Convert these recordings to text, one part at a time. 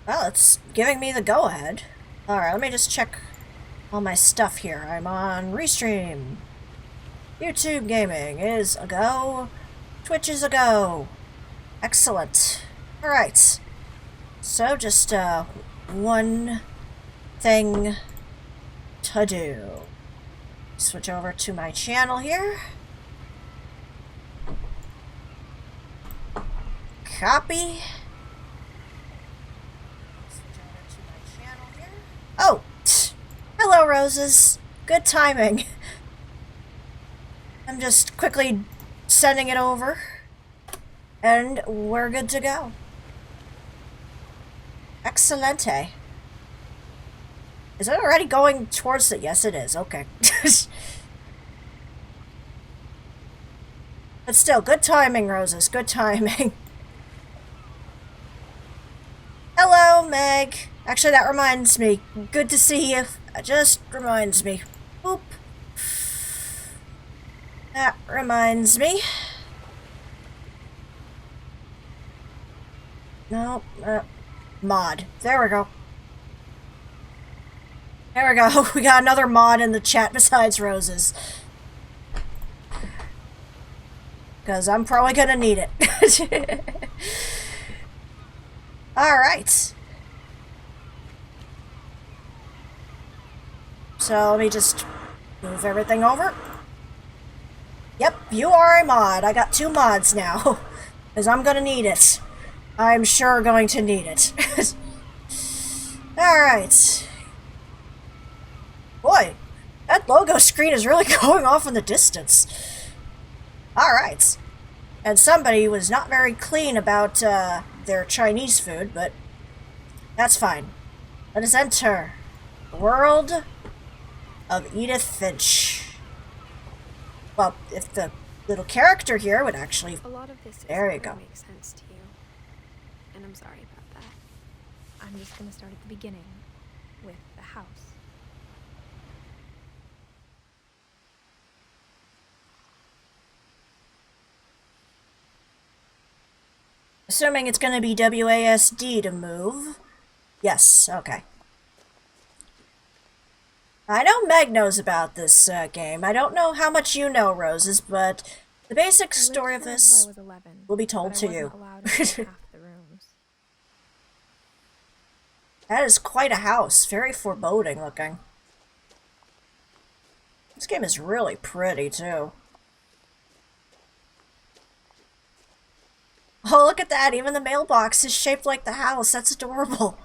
Well, it's giving me the go-ahead. Alright, let me just check all my stuff here. I'm on Restream. YouTube Gaming is a go. Twitch is a go. Excellent. Alright. So, just, one thing to do. Switch over to my channel here. Copy. Switch over to my channel here. Oh! Hello, Roses. Good timing. I'm just quickly sending it over. And we're good to go. Excelente. Is it already going towards it? Yes, it is. Okay. But still, good timing, Roses. Good timing. Hello, Meg. Actually, that reminds me. Good to see you. That just reminds me. Boop. That reminds me. No, mod. There we go. There we go. We got another mod in the chat besides Roses. Because I'm probably gonna need it. Alright. So let me just move everything over. Yep, you are a mod. I got 2 mods now. Because I'm gonna need it. I'm sure going to need it. Alright. Boy, that logo screen is really going off in the distance. Alright. And somebody was not very clean about their Chinese food, but that's fine. Let us enter the world of Edith Finch. Well, if the little character here would actually... A lot of this there you go. Makes sense to you. And I'm sorry about that. I'm just gonna start at the beginning with the house. Assuming it's gonna be WASD to move. Yes, okay. I know Meg knows about this game. I don't know how much you know, Roses, but the basic story of this I was 11, will be told to you. Half the rooms. That is quite a house. Very foreboding looking. This game is really pretty, too. Oh, look at that! Even the mailbox is shaped like the house. That's adorable.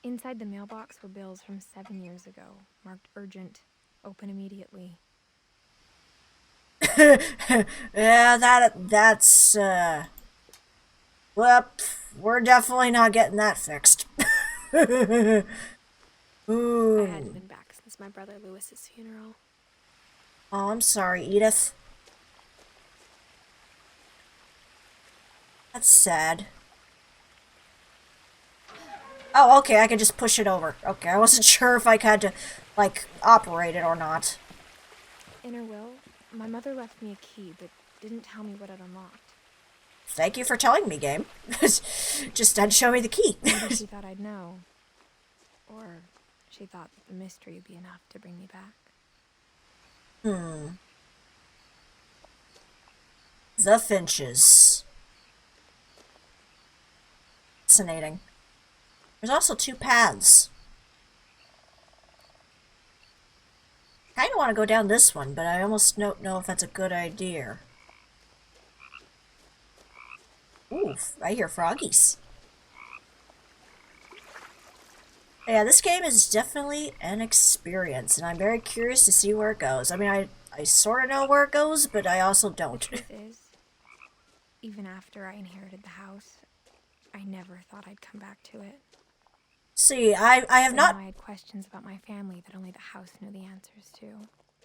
Inside the mailbox were bills from 7 years ago, marked urgent, open immediately. Yeah, that's, well, we're definitely not getting that fixed. Ooh. I hadn't been back since my brother Lewis's funeral. Oh, I'm sorry, Edith. That's sad. Oh, okay, I can just push it over. Okay, I wasn't sure if I had to, like, operate it or not. In her will, my mother left me a key, but didn't tell me what it unlocked. Thank you for telling me, game. Just had to show me the key. Maybe she thought I'd know. Or she thought that the mystery would be enough to bring me back. The Finches. Fascinating. There's also 2 paths. I kind of want to go down this one, but I almost don't know if that's a good idea. Oof, I hear froggies. Yeah, this game is definitely an experience, and I'm very curious to see where it goes. I mean, I sort of know where it goes, but I also don't. The truth is, even after I inherited the house, I never thought I'd come back to it. See, I have not... I had questions about my family that only the house knew the answers to.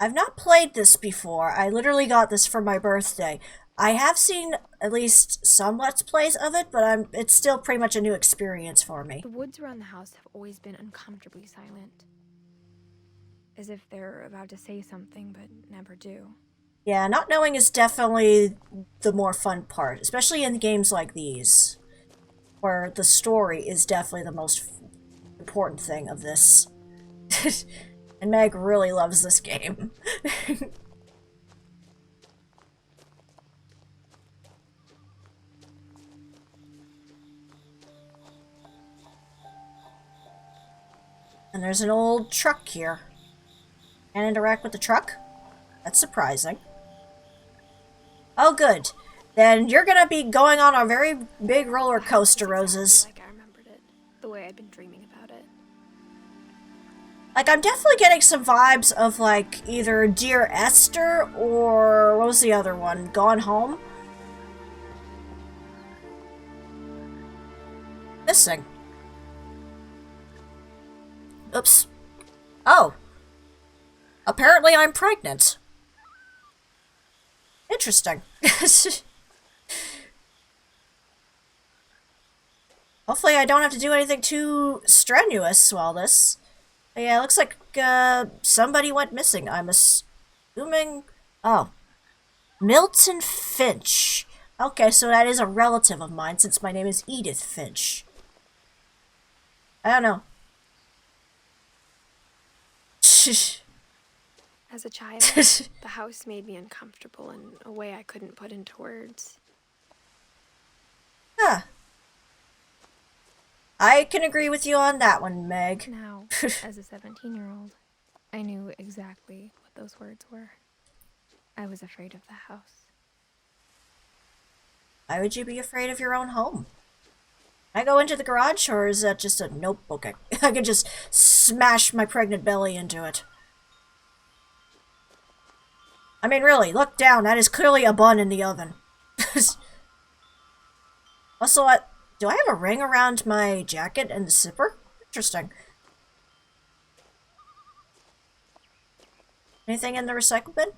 I've not played this before. I literally got this for my birthday. I have seen at least some Let's Plays of it, but it's still pretty much a new experience for me. The woods around the house have always been uncomfortably silent. As if they're about to say something, but never do. Yeah, not knowing is definitely the more fun part, especially in games like these, where the story is definitely the most important thing of this. And Meg really loves this game. And there's an old truck here. Can't interact with the truck? That's surprising. Oh, good. Then you're gonna be going on a very big roller coaster, Roses. Like I remembered it, the way I'd been dreaming about it. Like, I'm definitely getting some vibes of, like, either Dear Esther or... what was the other one? Gone Home? Missing. Oops. Oh. Apparently I'm pregnant. Interesting. Hopefully I don't have to do anything too strenuous while this. But yeah, it looks like somebody went missing. I'm assuming... oh. Milton Finch. Okay, so that is a relative of mine since my name is Edith Finch. I don't know. As a child, the house made me uncomfortable in a way I couldn't put into words. Huh. I can agree with you on that one, Meg. Now, as a 17-year-old, I knew exactly what those words were. I was afraid of the house. Why would you be afraid of your own home? Can I go into the garage, or is that just a notebook? I could just smash my pregnant belly into it. I mean, really, look down. That is clearly a bun in the oven. Also, do I have a ring around my jacket and the zipper? Interesting. Anything in the recycle bin?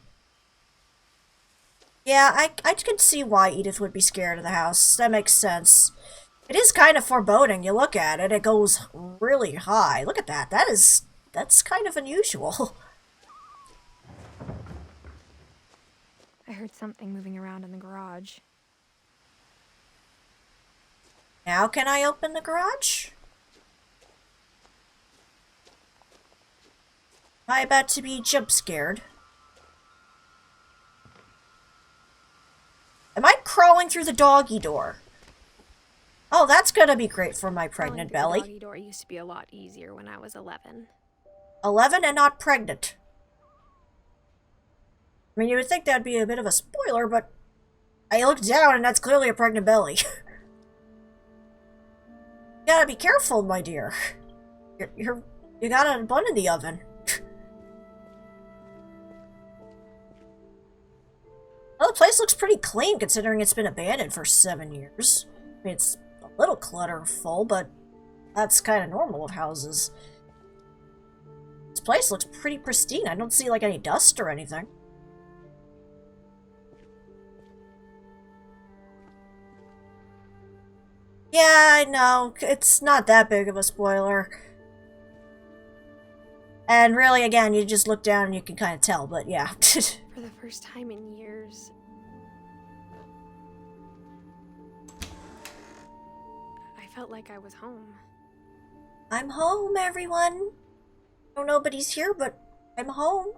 Yeah, I could see why Edith would be scared of the house. That makes sense. It is kind of foreboding. You look at it, it goes really high. Look at that. That's kind of unusual. I heard something moving around in the garage. Now can I open the garage? Am I about to be jump scared? Am I crawling through the doggy door? Oh, that's gonna be great for my pregnant belly. The doggy door used to be a lot easier when I was 11. 11 and not pregnant. I mean, you would think that'd be a bit of a spoiler, but I looked down and that's clearly a pregnant belly. You gotta be careful, my dear. You got a bun in the oven. Well, the place looks pretty clean considering it's been abandoned for 7 years. I mean, it's a little clutterful, but that's kind of normal of houses. This place looks pretty pristine. I don't see, like, any dust or anything. Yeah, I know. It's not that big of a spoiler. And really, again, you just look down and you can kind of tell, but yeah. For the first time in years, I felt like I was home. I'm home, everyone. No, nobody's here, but I'm home.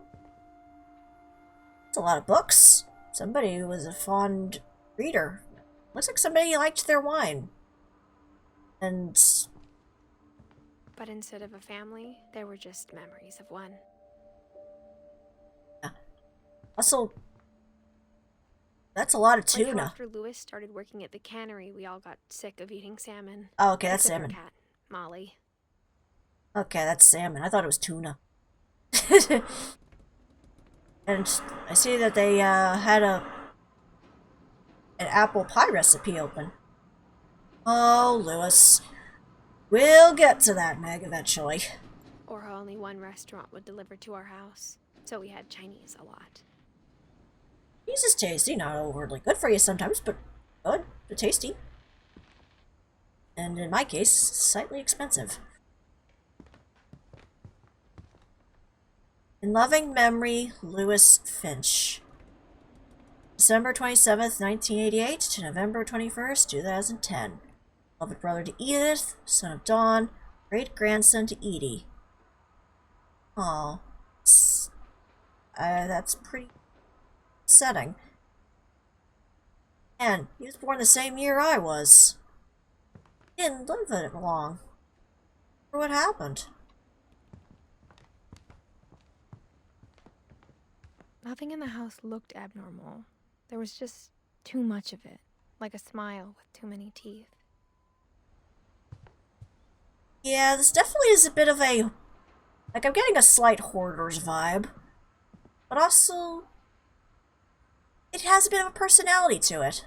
It's a lot of books. Somebody was a fond reader. Looks like somebody liked their wine. And... but instead of a family, there were just memories of one. also, that's a lot of tuna. Like after Lewis started working at the cannery, we all got sick of eating salmon. Oh, okay, that's Except salmon. our cat, Molly. Okay, that's salmon. I thought it was tuna. And I see that they had an apple pie recipe open. Oh, Lewis. We'll get to that, Meg, eventually. Or how only one restaurant would deliver to our house, so we had Chinese a lot. Cheese is tasty, not overly good for you sometimes, but good, but tasty. And in my case, slightly expensive. In loving memory, Lewis Finch. December 27th, 1988 to November 21st, 2010. Beloved brother to Edith, son of Dawn, great-grandson to Edie. Oh, that's pretty upsetting. And he was born the same year I was. He didn't live it long. What happened? Nothing in the house looked abnormal. There was just too much of it, like a smile with too many teeth. Yeah, this definitely is a bit of a... Like, I'm getting a slight hoarder's vibe. But also... it has a bit of a personality to it.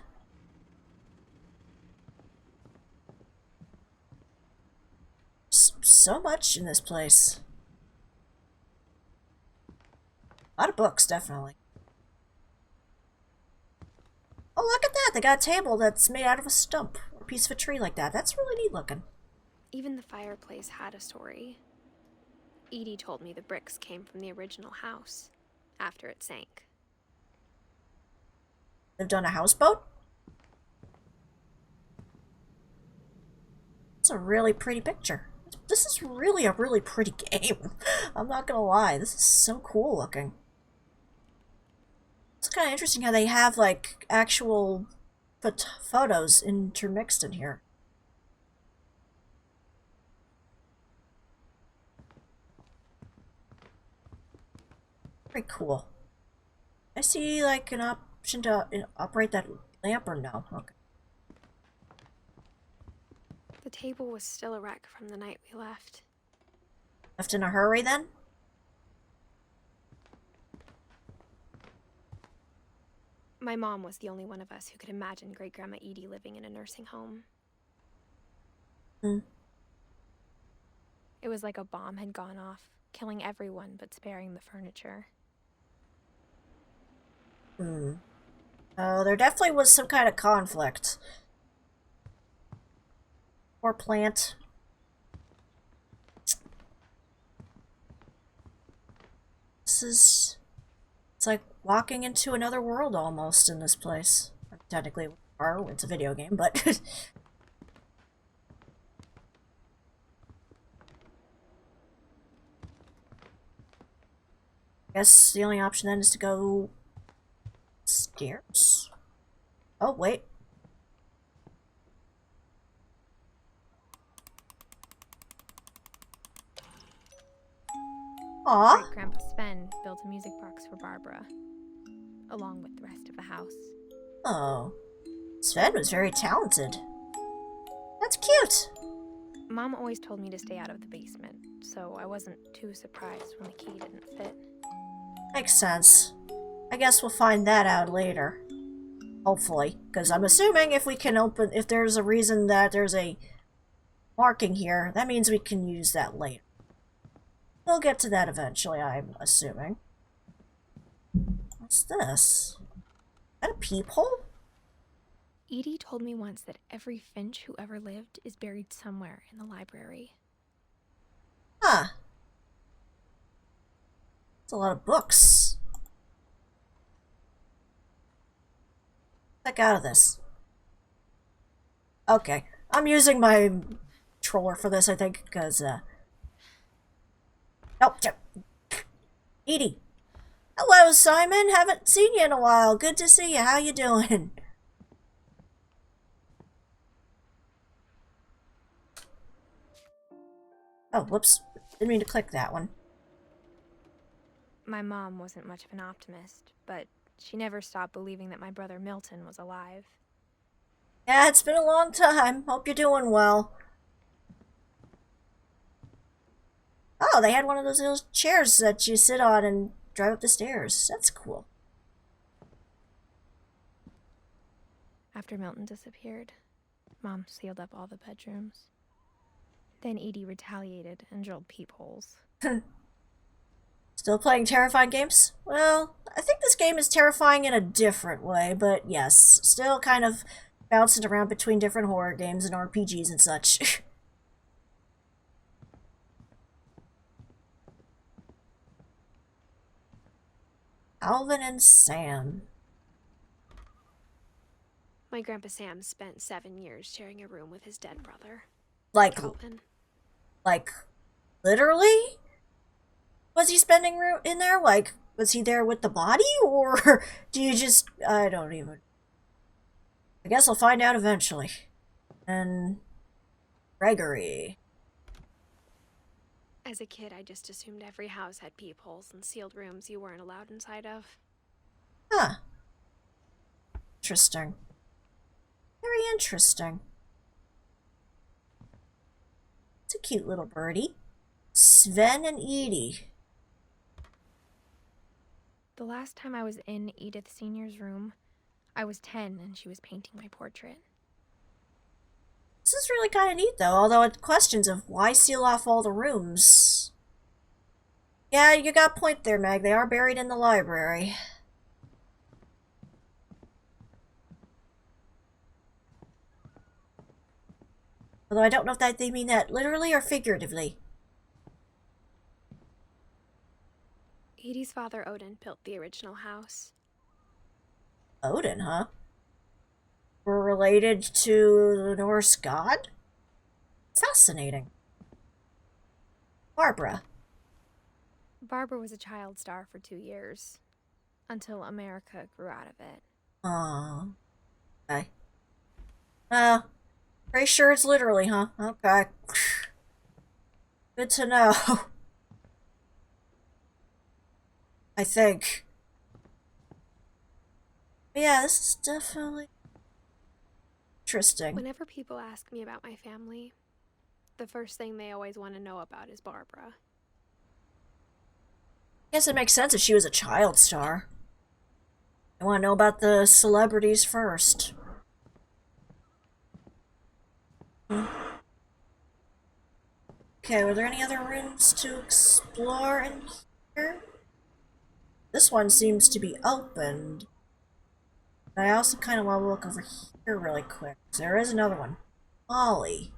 So much in this place. A lot of books, definitely. Oh, look at that! They got a table that's made out of a stump. Or a piece of a tree like that. That's really neat looking. Even the fireplace had a story. Edie told me the bricks came from the original house, after it sank. Lived on a houseboat? It's a really pretty picture. This is really a really pretty game. I'm not gonna lie, this is so cool looking. It's kind of interesting how they have, like, actual photos intermixed in here. Very cool. I see, like, an option to operate that lamp or no? Okay. The table was still a wreck from the night we left. Left in a hurry, then? My mom was the only one of us who could imagine Great-Grandma Edie living in a nursing home. It was like a bomb had gone off, killing everyone but sparing the furniture. Oh, there definitely was some kind of conflict. Poor plant. It's like walking into another world almost in this place. Technically, it's a video game, but... I guess the only option then is to go... stairs? Oh, wait. Aw. Great-Grandpa Sven built a music box for Barbara, along with the rest of the house. Oh. Sven was very talented. That's cute. Mom always told me to stay out of the basement, so I wasn't too surprised when the key didn't fit. Makes sense. I guess we'll find that out later. Hopefully. Because I'm assuming if we can open... if there's a reason that there's a marking here, that means we can use that later. We'll get to that eventually, I'm assuming. What's this? Is that a peephole? Edie told me once that every Finch who ever lived is buried somewhere in the library. Huh. That's a lot of books. Check out of this. Okay. I'm using my controller for this, I think, because, Oh, Edie. Hello, Simon. Haven't seen you in a while. Good to see you. How you doing? Oh, whoops. Didn't mean to click that one. My mom wasn't much of an optimist, but she never stopped believing that my brother Milton was alive. Yeah, it's been a long time. Hope you're doing well. Oh, they had one of those little chairs that you sit on and drive up the stairs. That's cool. After Milton disappeared, Mom sealed up all the bedrooms. Then Edie retaliated and drilled peepholes. Still playing terrifying games? Well, I think this game is terrifying in a different way, but yes, still kind of bouncing around between different horror games and RPGs and such. Alvin and Sam. My Grandpa Sam spent 7 years sharing a room with his dead brother, Like, Calvin. like, literally? Was he spending in there? Like, was he there with the body? Or do you just... I don't even... I guess I'll find out eventually. And... Gregory. As a kid, I just assumed every house had peepholes and sealed rooms you weren't allowed inside of. Huh. Interesting. Very interesting. It's a cute little birdie. Sven and Edie. The last time I was in Edith Sr.'s room, I was 10 and she was painting my portrait. This is really kind of neat, though, although it questions of why seal off all the rooms. Yeah, you got a point there, Meg. They are buried in the library. Although I don't know if they mean that literally or figuratively. Edie's father, Odin, built the original house. Odin, huh? We're related to the Norse god? Fascinating. Barbara. Barbara was a child star for 2 years, until America grew out of it. Oh. Okay. Pretty sure it's literally, huh? Okay. Good to know. I think. But yeah, this is definitely interesting. Whenever people ask me about my family, the first thing they always want to know about is Barbara. I guess it makes sense if she was a child star. I want to know about the celebrities first. Okay, were there any other rooms to explore in here? This one seems to be opened. But I also kind of want to look over here really quick. There is another one. Molly.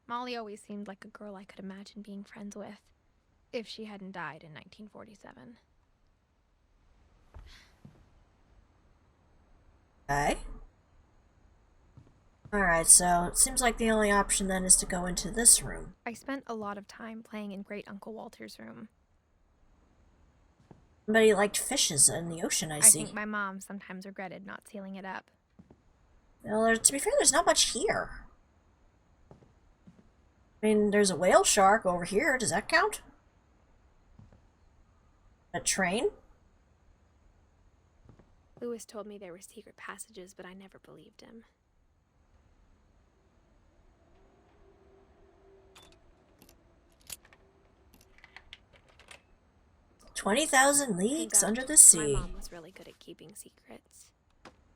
Molly always seemed like a girl I could imagine being friends with, if she hadn't died in 1947. Okay. Alright, so it seems like the only option then is to go into this room. I spent a lot of time playing in Great Uncle Walter's room. Somebody liked fishes in the ocean, I see. I think my mom sometimes regretted not sealing it up. Well, to be fair, there's not much here. I mean, there's a whale shark over here. Does that count? A train? Lewis told me there were secret passages, but I never believed him. "20,000 Leagues Under the Sea." My mom was really good at keeping secrets.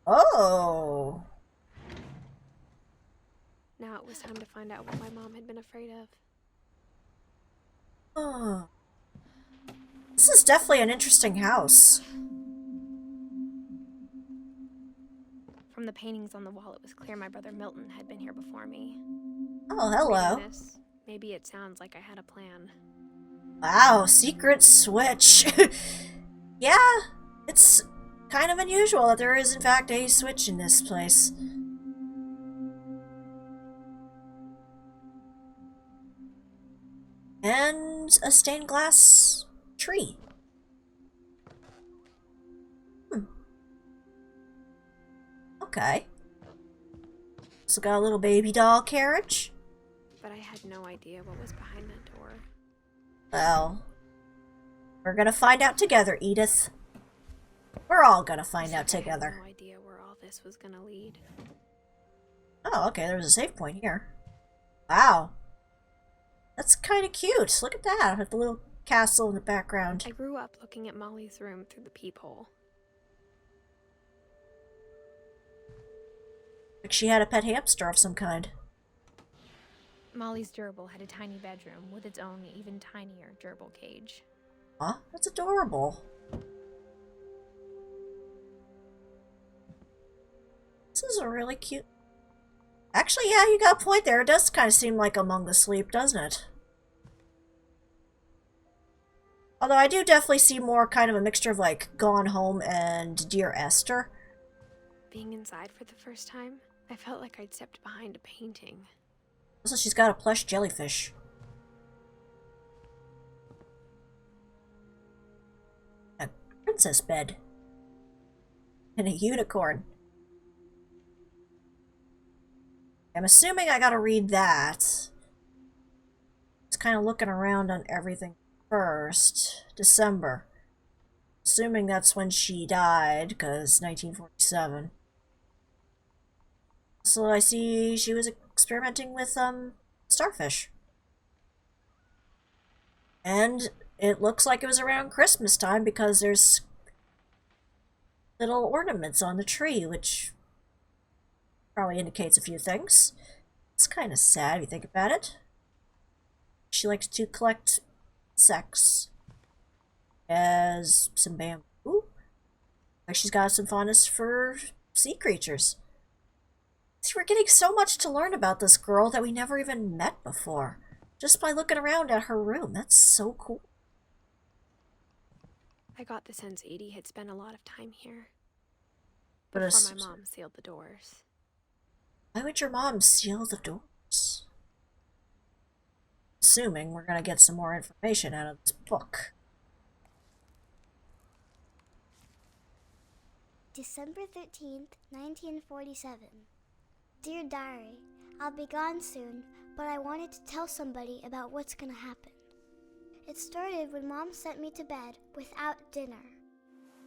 Oh! Now it was time to find out what my mom had been afraid of. Oh. This is definitely an interesting house. From the paintings on the wall, it was clear my brother Milton had been here before me. Oh, hello. Reading this, maybe it sounds like I had a plan. Wow, secret switch. Yeah, it's kind of unusual that there is in fact a switch in this place. And a stained glass tree. Okay. So got a little baby doll carriage. But I had no idea what was behind that door. Well, we're gonna find out together, Edith. We're all gonna find out I together. had no idea where all this was gonna lead. Oh, okay, there's a save point here. Wow. That's kind of cute. Look at that, with the little castle in the background. I grew up looking at Molly's room through the peephole. Like she had a pet hamster of some kind. Molly's gerbil had a tiny bedroom with its own even tinier gerbil cage. Huh? That's adorable. This is a really cute... Actually, yeah, you got a point there. It does kind of seem like Among the Sleep, doesn't it? Although I do definitely see more kind of a mixture of like Gone Home and Dear Esther. being inside for the first time, I felt like I'd stepped behind a painting. Also, she's got a plush jellyfish. A princess bed. And a unicorn. I'm assuming I gotta read that. Just kind of looking around on everything first. December. Assuming that's when she died, because 1947. So I see she was experimenting with, starfish. And it looks like it was around Christmas time because there's little ornaments on the tree, which probably indicates a few things. It's kind of sad if you think about it. She likes to collect insects. As some bamboo. Like she's got some fondness for sea creatures. See, we're getting so much to learn about this girl that we never even met before. Just by looking around at her room. That's so cool. I got the sense Edie had spent a lot of time here. But Before my mom sealed the doors. Why would your mom seal the doors? Assuming we're gonna get some more information out of this book. December 13th, 1947. Dear Diary, I'll be gone soon, but I wanted to tell somebody about what's gonna happen. It started when Mom sent me to bed without dinner.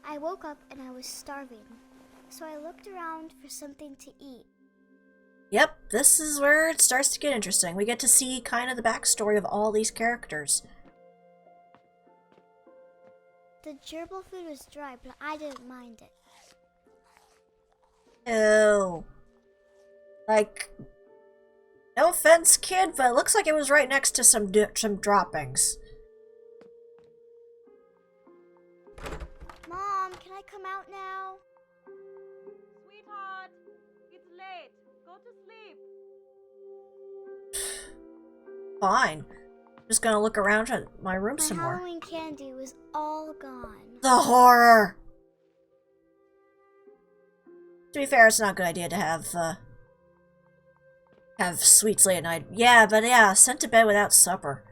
I woke up and I was starving, so I looked around for something to eat. Yep, this is where it starts to get interesting. We get to see kind of the backstory of all these characters. The gerbil food was dry, but I didn't mind it. Ew. Like, no offense, kid, but it looks like it was right next to some droppings. Mom, can I come out now? Sweetheart, it's late. Go to sleep. Fine. Just gonna look around at my room some My more. Halloween candy was all gone. The horror! To be fair, it's not a good idea to have sweets late at night. Yeah, but yeah, sent to bed without supper.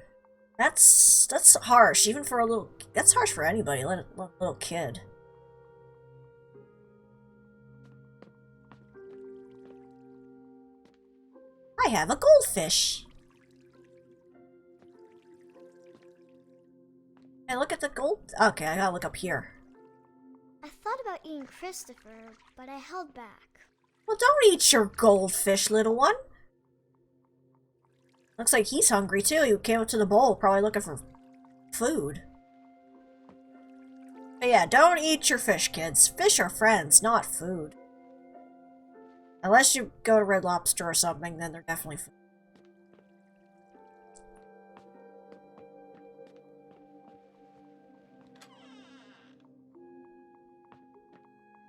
That's harsh, even for a little... That's harsh for anybody, let a little kid. I have a goldfish. Hey, look at the gold... Okay, I gotta look up here. I thought about eating Christopher, but I held back. Well, don't eat your goldfish, little one. Looks like he's hungry too. He came up to the bowl, probably looking for food. But yeah, don't eat your fish, kids. Fish are friends, not food. Unless you go to Red Lobster or something, then they're definitely food.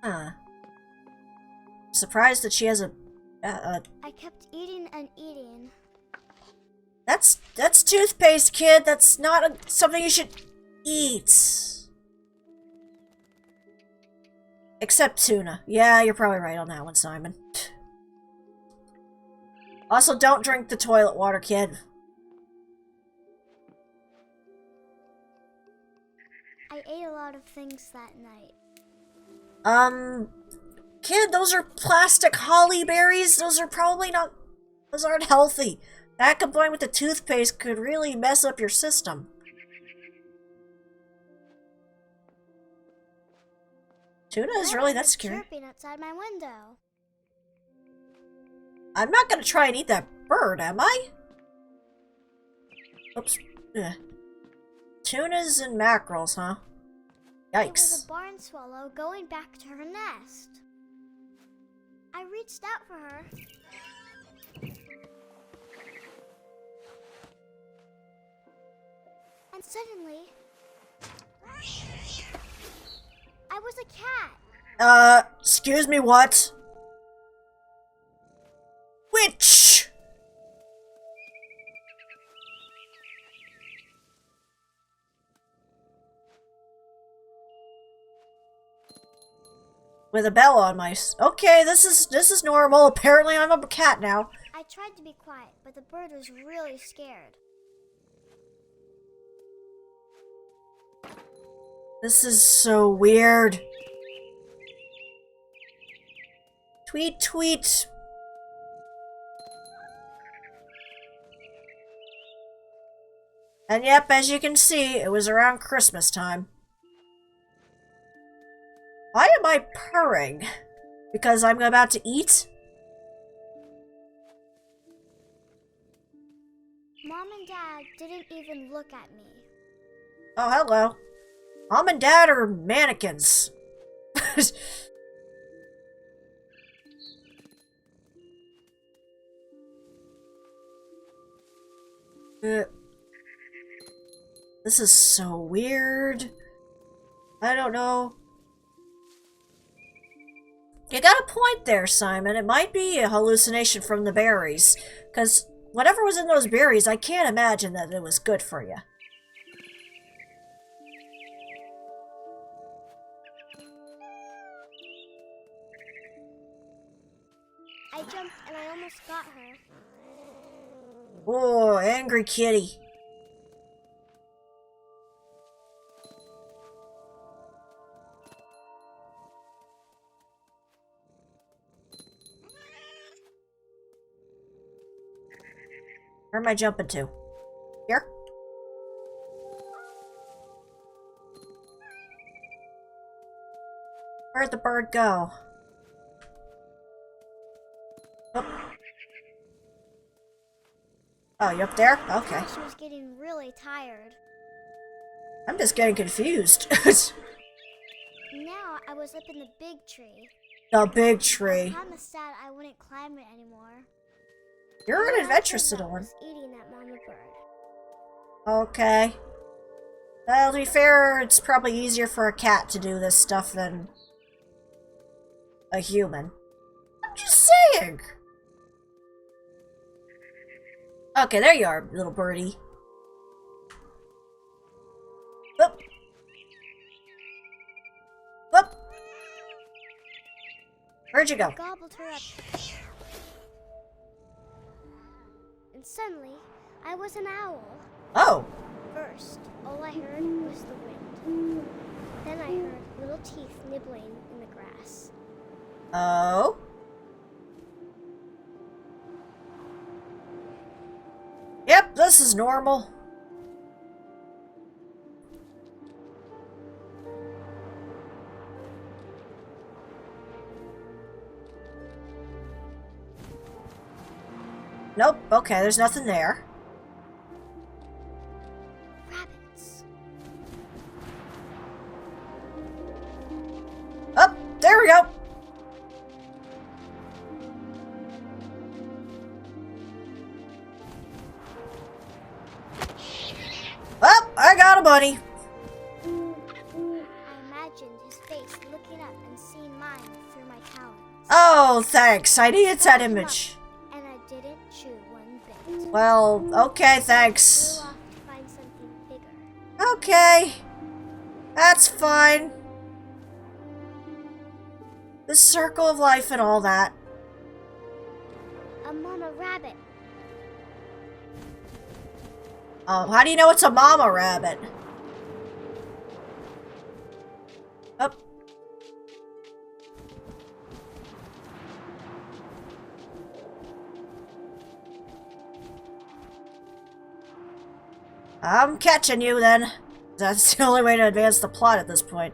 Huh. Surprised that she has a I kept eating and eating. That's toothpaste, kid. That's not something you should eat. Except tuna. Yeah, you're probably right on that one, Simon. Also, don't drink the toilet water, kid. I ate a lot of things that night. Kid, those are plastic holly berries. Those are probably not... Those aren't healthy. That combined with the toothpaste could really mess up your system. Tuna is really that scary. Chirping outside my window. I'm not gonna try and eat that bird, am I? Oops. Ugh. Tunas and mackerels, huh? It was Yikes. a barn swallow going back to her nest. I reached out for her. And suddenly, I was a cat. Excuse me, what? Witch! With a bell on my... Okay, this is normal. Apparently I'm a cat now. I tried to be quiet, but the bird was really scared. This is so weird. Tweet, tweet. And yep, as you can see, it was around Christmas time. Why am I purring? Because I'm about to eat? Mom and Dad didn't even look at me. Oh, hello. Mom and Dad are mannequins. This is so weird. I don't know. You got a point there, Simon. It might be a hallucination from the berries. Because whatever was in those berries, I can't imagine that it was good for you. I jumped and I almost got her. Oh, angry kitty. Where am I jumping to? Here? Where'd the bird go? Oh, you up there? Okay. She was getting really tired. I'm just getting confused. Now I was up in the big tree. The big I tree. promised Dad I wouldn't climb it anymore. You're an The adventurous last little one. was eating that mama bird. Okay. Well, to be fair, it's probably easier for a cat to do this stuff than a human. I'm just saying. Okay, there you are, little birdie. Whoop. Whoop. Where'd you go? I gobbled her up. And suddenly, I was an owl. Oh. First, all I heard was the wind. Then I heard little teeth nibbling in the grass. Oh. Yep, this is normal. Nope, okay, there's nothing there. Rabbits. Oh, there we go. Oh, I got a bunny. I imagined his face looking up and seeing mine through my talons. Oh, thanks. I needed that image. And I didn't chew one bit. Well, okay, thanks. Flew off to find something bigger. Okay. That's fine. The circle of life and all that. A mama rabbit. Oh, how do you know it's a mama rabbit? Up. I'm catching you then. That's the only way to advance the plot at this point.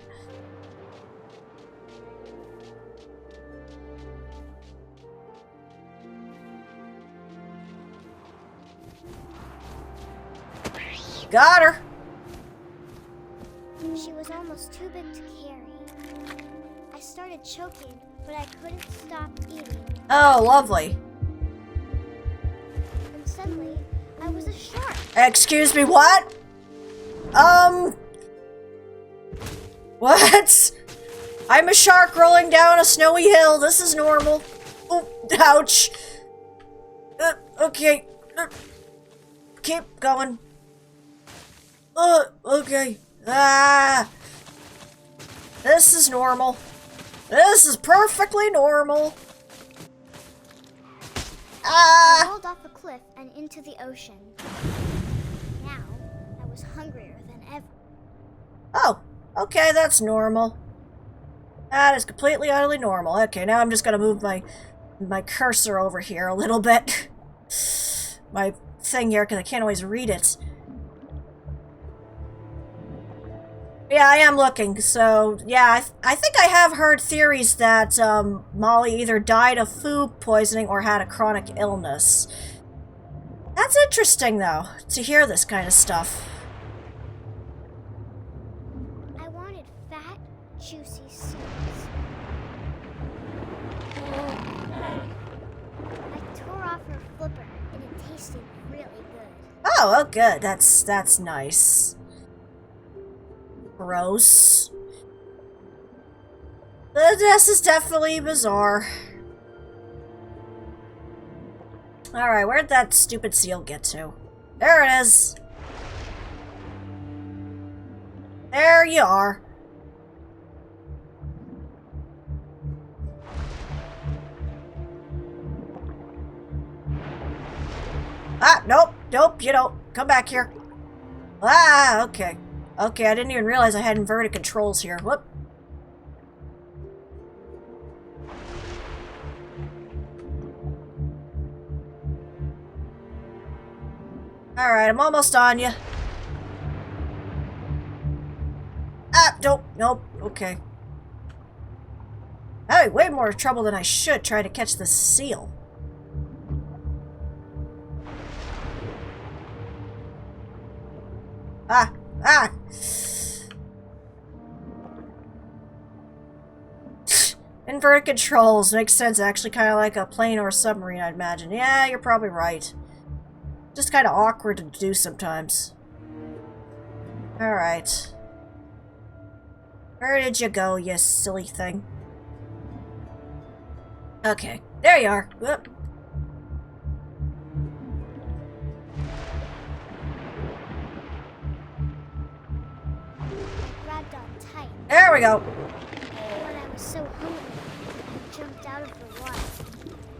Got her. She was almost too big to carry. I started choking, but I couldn't stop eating. Oh, lovely. And suddenly, I was a shark. Excuse me, what? What? I'm a shark rolling down a snowy hill. This is normal. Oh, ouch. Okay. Keep going. Okay. Ah. This is normal. This is perfectly normal. I Ah! rolled off a cliff and into the ocean. Now, I was hungrier than ever. Oh, okay, that's normal. That is completely, utterly normal. Okay, now I'm just gonna move my cursor over here a little bit. My thing here, because I can't always read it. Yeah, I am looking, so, yeah, I think I have heard theories that, Molly either died of food poisoning or had a chronic illness. That's interesting, though, to hear this kind of stuff. I wanted fat, juicy seeds. I tore off her flipper, and it tasted really good. Oh, good. That's nice. Gross. This is definitely bizarre. Alright, where'd that stupid seal get to? There it is. There you are. Ah, nope, you don't. Come back here. Ah, okay. Okay, I didn't even realize I had inverted controls here. Whoop. Alright, I'm almost on you. Ah, nope, okay. I'm having way more trouble than I should trying to catch this seal. Ah! Inverted controls. Makes sense, actually, kind of like a plane or a submarine, I'd imagine. Yeah, you're probably right. Just kind of awkward to do sometimes. Alright. Where did you go, you silly thing? Okay, there you are. Whoop. I grabbed on tight. There we go. When I was so hungry, I jumped out of the water.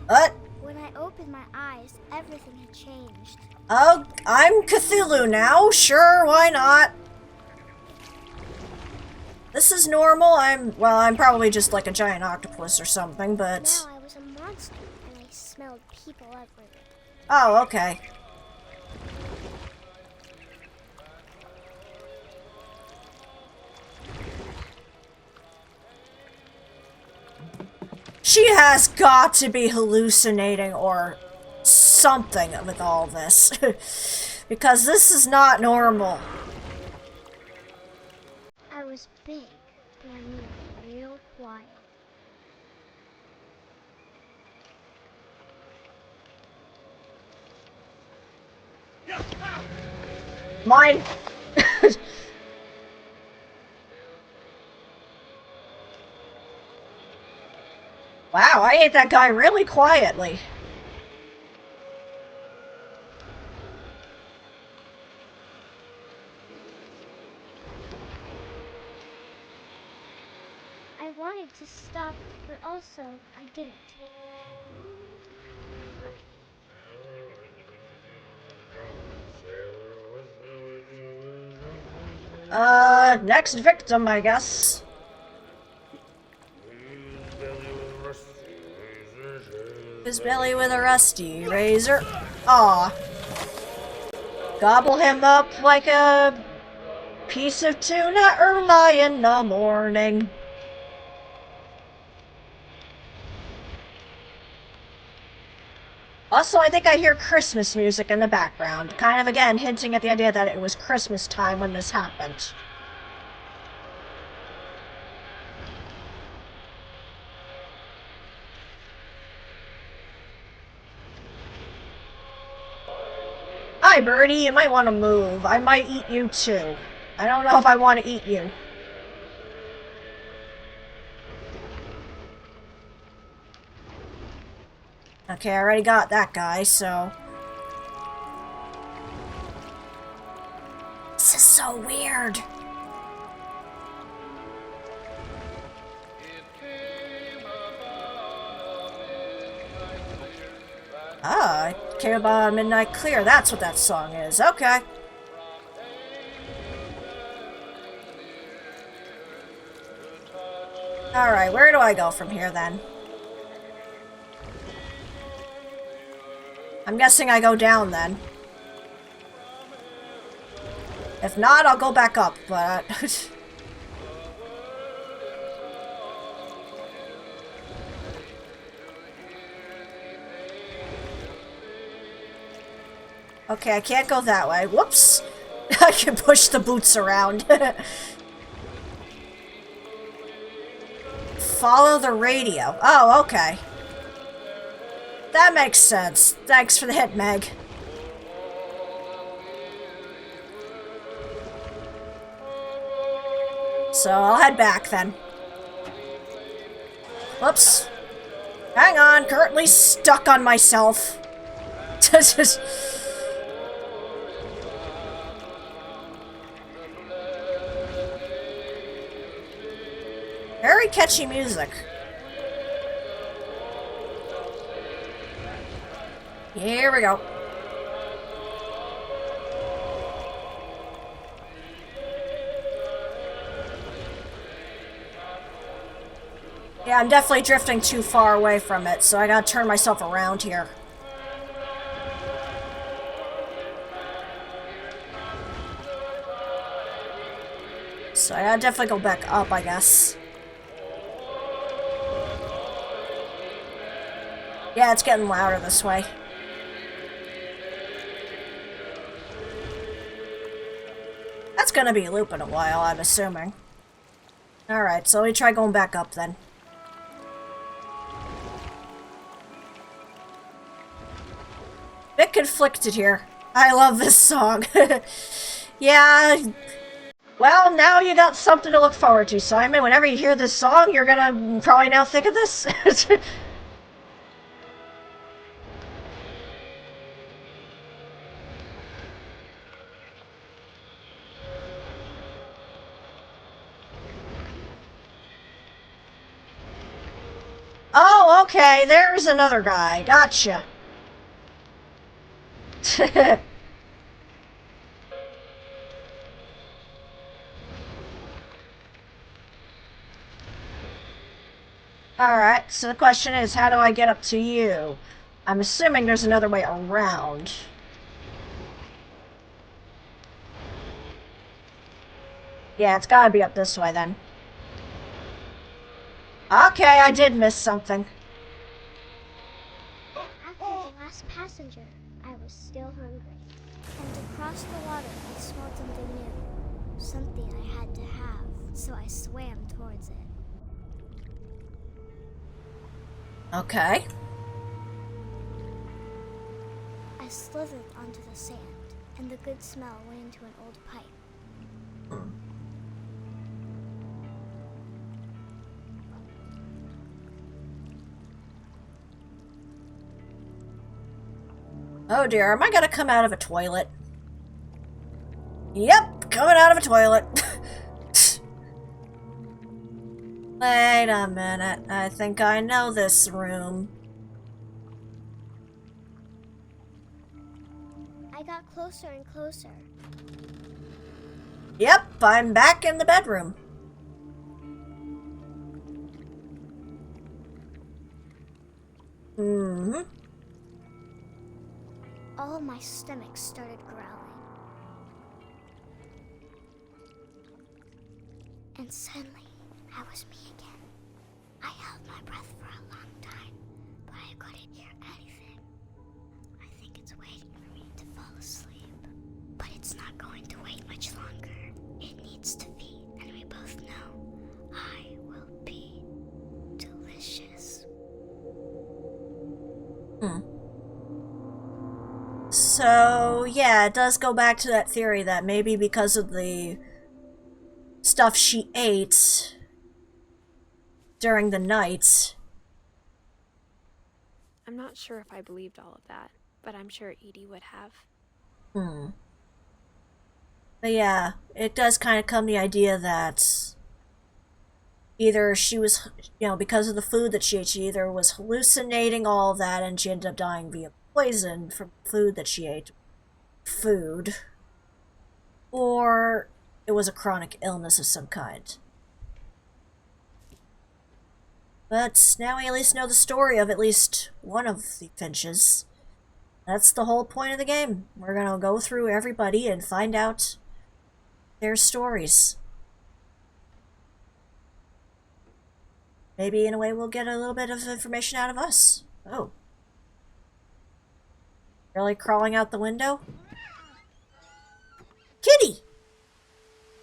What? When I opened my eyes, everything had changed. Oh, I'm Cthulhu now. Sure, why not? This is normal. I'm probably just like a giant octopus or something, but... Now I was a monster, and I smelled people everywhere. Oh, okay. She has got to be hallucinating or something with all this. Because this is not normal. I was big, but I moved real quiet. Mine! Wow, I ate that guy really quietly. I wanted to stop, but also I didn't. Next victim, I guess. His belly with a rusty razor. Aw. Gobble him up like a piece of tuna early in the morning. Also, I think I hear Christmas music in the background, kind of again hinting at the idea that it was Christmas time when this happened. Hi, Birdie, you might want to move. I might eat you too. I don't know if I want to eat you. Okay, I already got that guy, so... This is so weird. Ah, it came about midnight clear. That's what that song is. Okay. Alright, where do I go from here then? I'm guessing I go down then. If not, I'll go back up, but... Okay, I can't go that way. Whoops! I can push the boots around. Follow the radio. Oh, okay. That makes sense. Thanks for the hit, Meg. So I'll head back then. Whoops. Hang on, currently stuck on myself. Very catchy music. Here we go. Yeah, I'm definitely drifting too far away from it, so I gotta turn myself around here. So I gotta definitely go back up, I guess. Yeah, it's getting louder this way. That's gonna be looping a while, I'm assuming. Alright, so let me try going back up then. Bit conflicted here. I love this song. Yeah. Well, now you got something to look forward to, Simon. Whenever you hear this song, you're gonna probably now think of this. Oh, okay, there's another guy. Gotcha. Alright, so the question is, how do I get up to you? I'm assuming there's another way around. Yeah, it's gotta be up this way then. Okay, I did miss something. After the last passenger, I was still hungry. And across the water, I smelled something new. Something I had to have, so I swam towards it. Okay. I slithered onto the sand, and the good smell went into an old pipe. Oh dear, am I gonna come out of a toilet? Yep, coming out of a toilet. Wait a minute, I think I know this room. I got closer and closer. Yep, I'm back in the bedroom. Mm-hmm. All my stomach started growling. And suddenly, I was me again. I held my breath for a long time, but I couldn't hear anything. I think it's waiting for me to fall asleep. But it's not going to wait much longer. It needs to feed, and we both know I will be delicious. So, yeah, it does go back to that theory that maybe because of the stuff she ate during the night. I'm not sure if I believed all of that, but I'm sure Edie would have. But yeah, it does kind of come the idea that either she was, because of the food that she ate, she either was hallucinating all of that and she ended up dying via poisoned from food that she ate. Food. Or it was a chronic illness of some kind. But now we at least know the story of at least one of the Finches. That's the whole point of the game. We're gonna go through everybody and find out their stories. Maybe in a way we'll get a little bit of information out of us. Oh. Really crawling out the window? Kitty!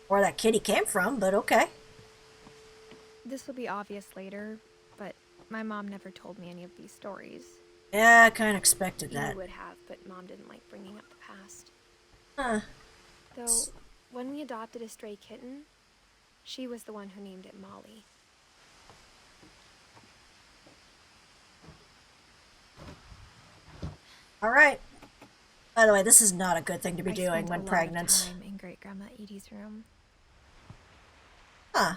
Where that kitty came from, but okay. This will be obvious later, but my mom never told me any of these stories. Yeah, I kind of expected that. You would have, but Mom didn't like bringing up the past. Huh. Though, when we adopted a stray kitten, she was the one who named it Molly. Alright. By the way, this is not a good thing to be I doing spent when a lot pregnant. of time in Great Grandma Edie's room. Huh.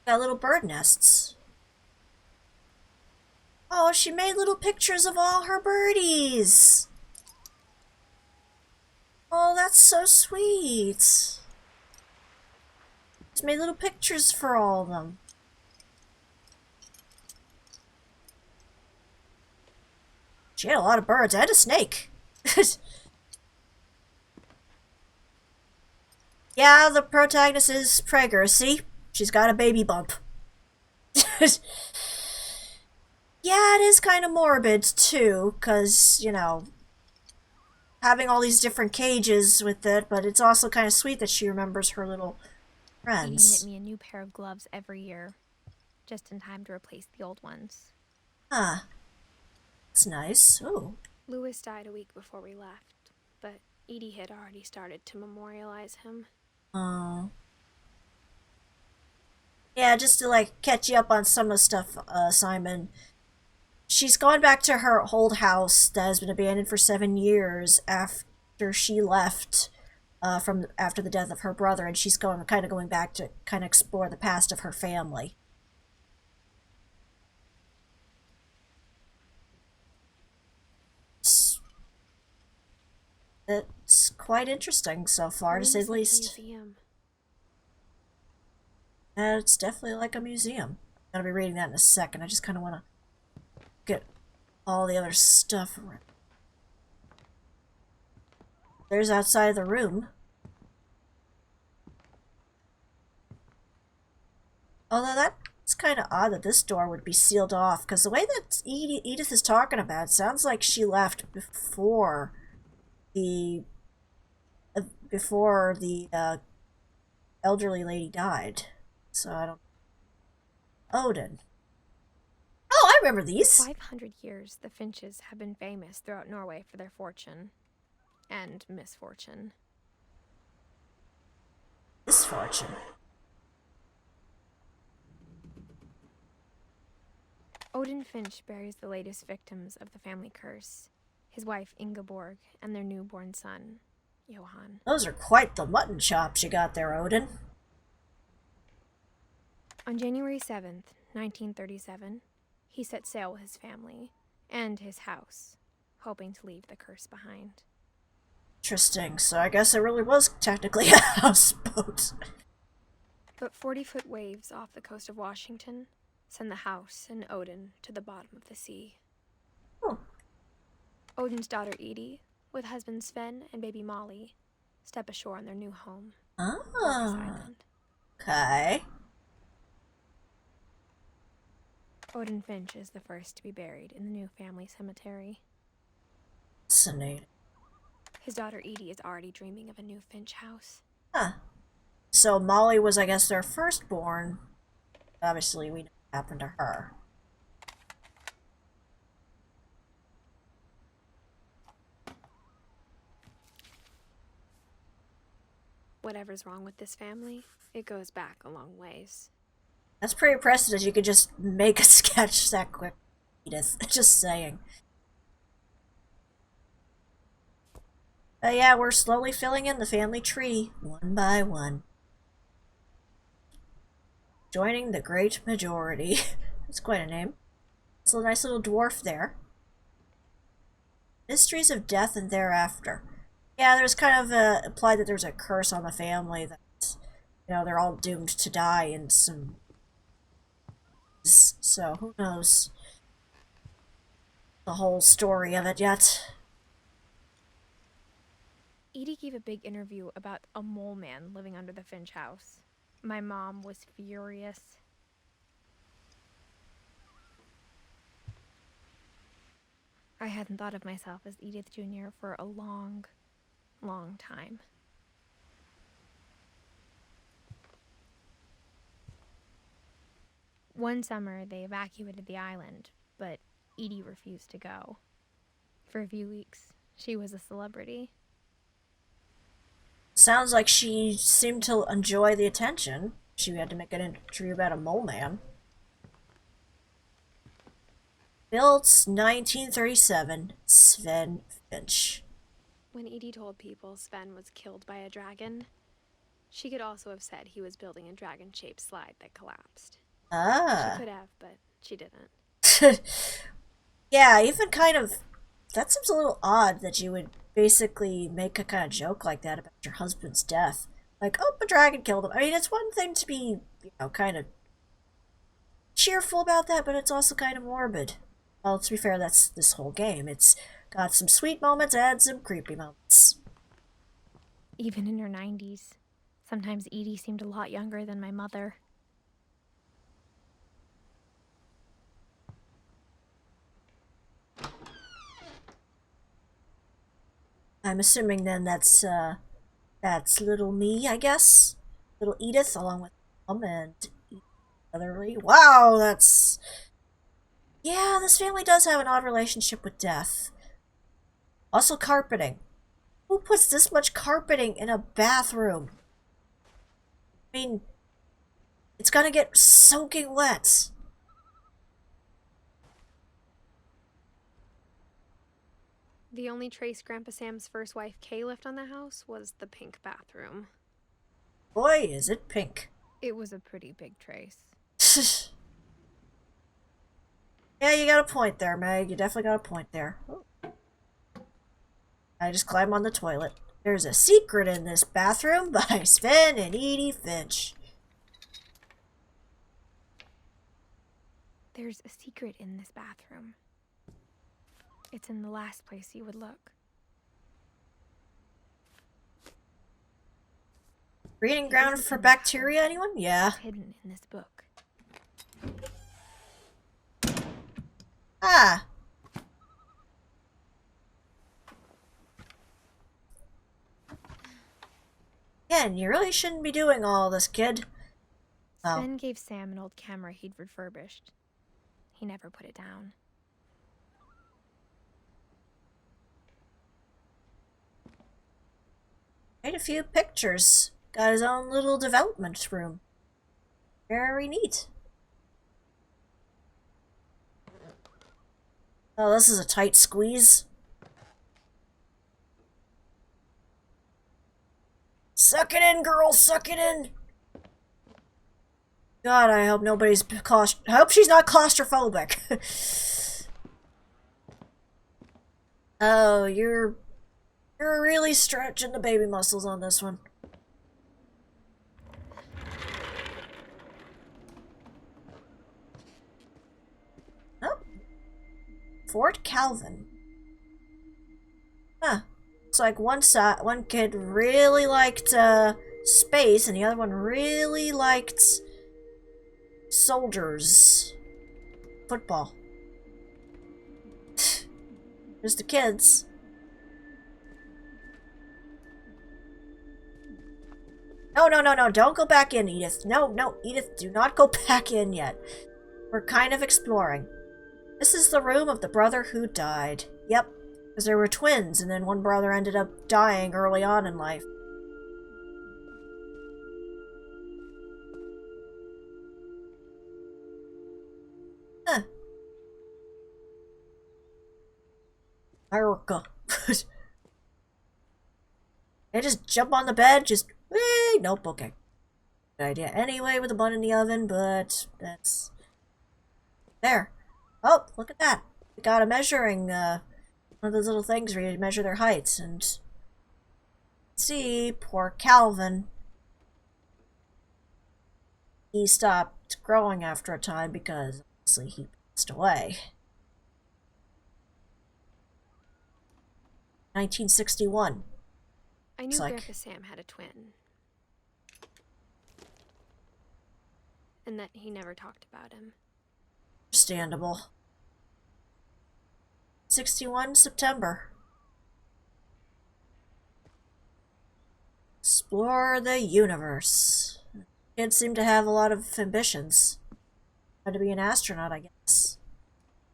Got little bird nests. Oh, she made little pictures of all her birdies. Oh, that's so sweet. She made little pictures for all of them. She had a lot of birds and a snake. Yeah, the protagonist is Prager. See? She's got a baby bump. Yeah, it is kind of morbid, too, because, you know, having all these different cages with it, but it's also kind of sweet that she remembers her little friends. Edie knit me a new pair of gloves every year, just in time to replace the old ones. Huh. That's nice. Ooh. Louis died a week before we left, but Edie had already started to memorialize him. Oh. Yeah, just to, like, catch you up on some of the stuff, Simon. She's gone back to her old house that has been abandoned for 7 years after she left from after the death of her brother, and she's going back to kind of explore the past of her family. It's quite interesting so far, to say the least. Museum. It's definitely like a museum. I'm gonna be reading that in a second. I just kind of want to get all the other stuff around. There's outside the room. Although that's kind of odd that this door would be sealed off, because the way that Edith is talking about it sounds like she left before the elderly lady died. So I don't... Odin. Oh, I remember these. 500 years, the Finches have been famous throughout Norway for their fortune. And misfortune. Misfortune. Odin Finch buries the latest victims of the family curse. His wife Ingeborg and their newborn son, Johan. Those are quite the mutton chops you got there, Odin. On January 7th, 1937, he set sail with his family and his house, hoping to leave the curse behind. Interesting. So I guess it really was technically a houseboat. But 40-foot waves off the coast of Washington send the house and Odin to the bottom of the sea. Oh. Odin's daughter Edie, with husband Sven and baby Molly, step ashore on their new home, Marcus Island. Okay. Odin Finch is the first to be buried in the new family cemetery. Fascinating. His daughter Edie is already dreaming of a new Finch house. Huh. So Molly was, I guess, their firstborn. Obviously, we know what happened to her. Whatever's wrong with this family, it goes back a long ways. That's pretty impressive that you could just make a sketch that quick, Edith. Just saying. Yeah, we're slowly filling in the family tree, one by one. Joining the great majority. That's quite a name. It's a nice little dwarf there. Mysteries of death and thereafter. Yeah, there's kind of implied that there's a curse on the family that, they're all doomed to die in some... So, who knows the whole story of it yet. Edie gave a big interview about a mole man living under the Finch house. My mom was furious. I hadn't thought of myself as Edith Jr. for a long, long time. One summer, they evacuated the island, but Edie refused to go. For a few weeks, she was a celebrity. Sounds like she seemed to enjoy the attention. She had to make an interview about a mole man. Built 1937, Sven Finch. When Edie told people Sven was killed by a dragon, she could also have said he was building a dragon-shaped slide that collapsed. Ah. She could have, but she didn't. Yeah, even kind of... That seems a little odd that you would basically make a kind of joke like that about your husband's death. Like, oh, a dragon killed him. I mean, it's one thing to be, kind of cheerful about that, but it's also kind of morbid. Well, to be fair, that's this whole game. It's got some sweet moments and some creepy moments. Even in her 90s, sometimes Edie seemed a lot younger than my mother. I'm assuming then that's little me, I guess. Little Edith, along with Mom and otherly. Wow, that's... Yeah, this family does have an odd relationship with death. Also carpeting. Who puts this much carpeting in a bathroom? I mean, it's gonna get soaking wet. The only trace Grandpa Sam's first wife Kay left on the house was the pink bathroom. Boy, is it pink. It was a pretty big trace. Yeah, you got a point there, Meg. You definitely got a point there. I just climb on the toilet. There's a secret in this bathroom by Sven and Edie Finch. There's a secret in this bathroom. It's in the last place you would look. Breeding ground for bacteria, anyone? Yeah. It's hidden in this book. Ah. Again, you really shouldn't be doing all this, kid. Oh. Sven gave Sam an old camera he'd refurbished. He never put it down. Made a few pictures. Got his own little development room. Very neat. Oh, this is a tight squeeze. Suck it in, girl, suck it in. God, I hope nobody's I hope she's not claustrophobic. Oh, you're really stretching the baby muscles on this one. Oh. Fort Calvin. Huh. Looks like one kid really liked space and the other one really liked soldiers. Football. There's the kids. No, no, no, no, don't go back in, Edith. No, no, Edith, do not go back in yet. We're kind of exploring. This is the room of the brother who died. Yep, because there were twins, and then one brother ended up dying early on in life. Huh. America. They just jump on the bed, just... Nope, okay. Good idea anyway with a bun in the oven, but that's... There. Oh, look at that. We got a measuring, one One of those little things where you measure their heights and see, poor Calvin. He stopped growing after a time because obviously he passed away. 1961. I knew Grandpa Sam had a twin. And that he never talked about him. Understandable. 61 September. Explore the universe. Kids seem to have a lot of ambitions. Had to be an astronaut, I guess.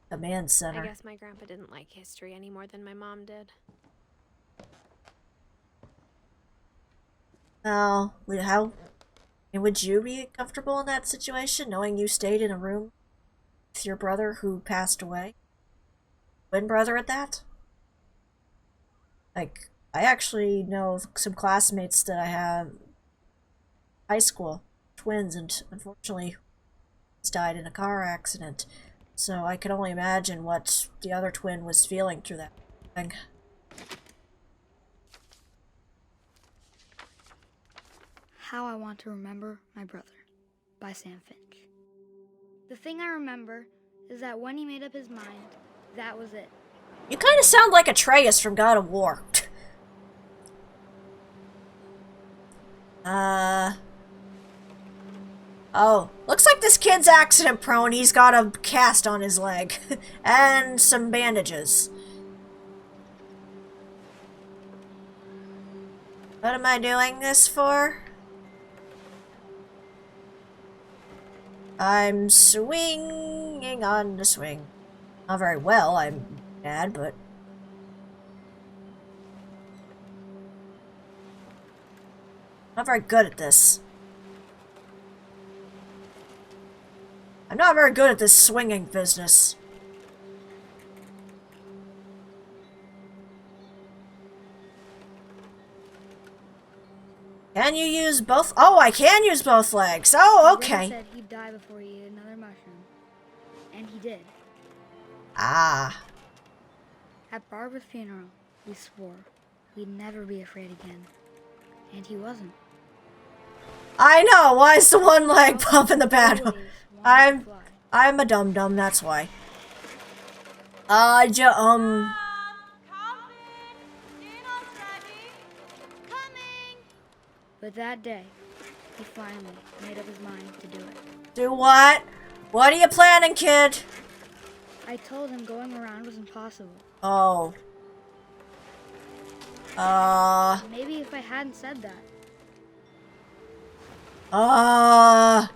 Command center. I guess my grandpa didn't like history any more than my mom did. Oh, how would you be comfortable in that situation, knowing you stayed in a room with your brother who passed away? Twin brother at that? Like, I actually know some classmates that I have high school, twins, and unfortunately died in a car accident. So I can only imagine what the other twin was feeling through that thing. How I Want to Remember My Brother by Sam Finch. The thing I remember is that when he made up his mind, that was it. You kind of sound like Atreus from God of War. Oh, looks like this kid's accident prone. He's got a cast on his leg. And some bandages. What am I doing this for? I'm swinging on the swing. Not very well, I'm bad, but... not very good at this. I'm not very good at this swinging business. Can you use both? Oh, I can use both legs. Oh, okay. He said he'd die before he ate another mushroom. And he did. Ah. At Barbara's funeral, we swore we'd never be afraid again. And he wasn't. I know. Why is the one leg pumping the bad one? Always wanted to fly. I'm a dum-dum, that's why. Calvin, dinner's ready. Coming! But that day, he finally made up his mind to do it. Do what? What are you planning, kid? I told him going around was impossible. Oh. Maybe if I hadn't said that. Calvin,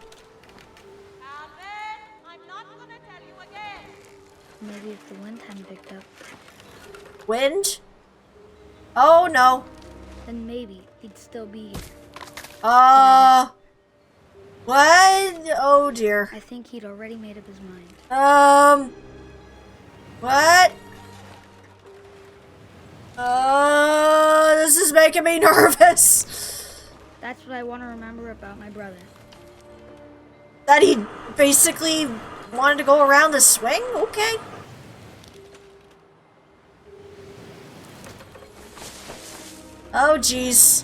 I'm not gonna tell you again. Maybe if the wind hadn't picked up. Wind? Oh, no. Then maybe he'd still be here. What? Oh, dear. I think he'd already made up his mind. What? This is making me nervous. That's what I want to remember about my brother. That he basically wanted to go around the swing? Okay. Oh, jeez.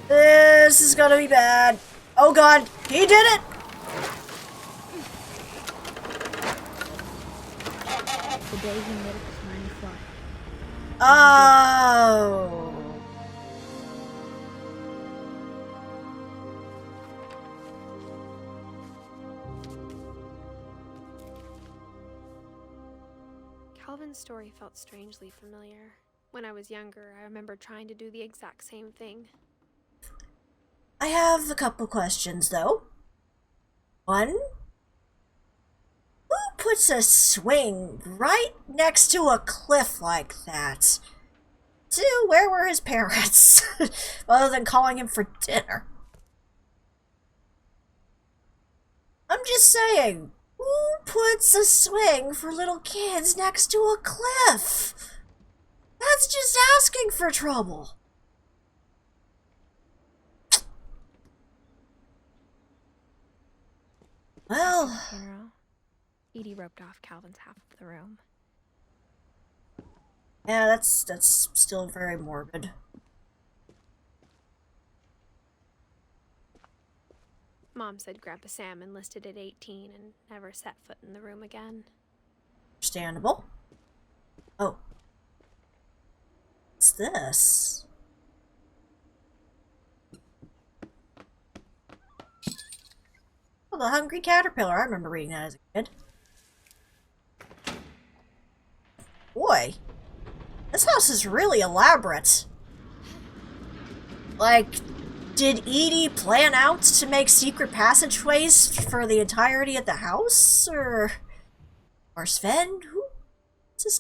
This is gonna be bad. Oh god, he did it! The day he made up his mind to fly. Oh. Calvin's story felt strangely familiar. When I was younger, I remember trying to do the exact same thing. I have a couple questions, though. One, who puts a swing right next to a cliff like that? Two, where were his parents? Other than calling him for dinner. I'm just saying, who puts a swing for little kids next to a cliff? That's just asking for trouble. Well, At the funeral, Edie roped off Calvin's half of the room. yeah, that's still very morbid. Mom said Grandpa Sam enlisted at 18 and never set foot in the room again. Understandable. Oh. What's this? Oh, the Hungry Caterpillar. I remember reading that as a kid. Boy, this house is really elaborate. Like, did Edie plan out to make secret passageways for the entirety of the house? Or Sven? Who?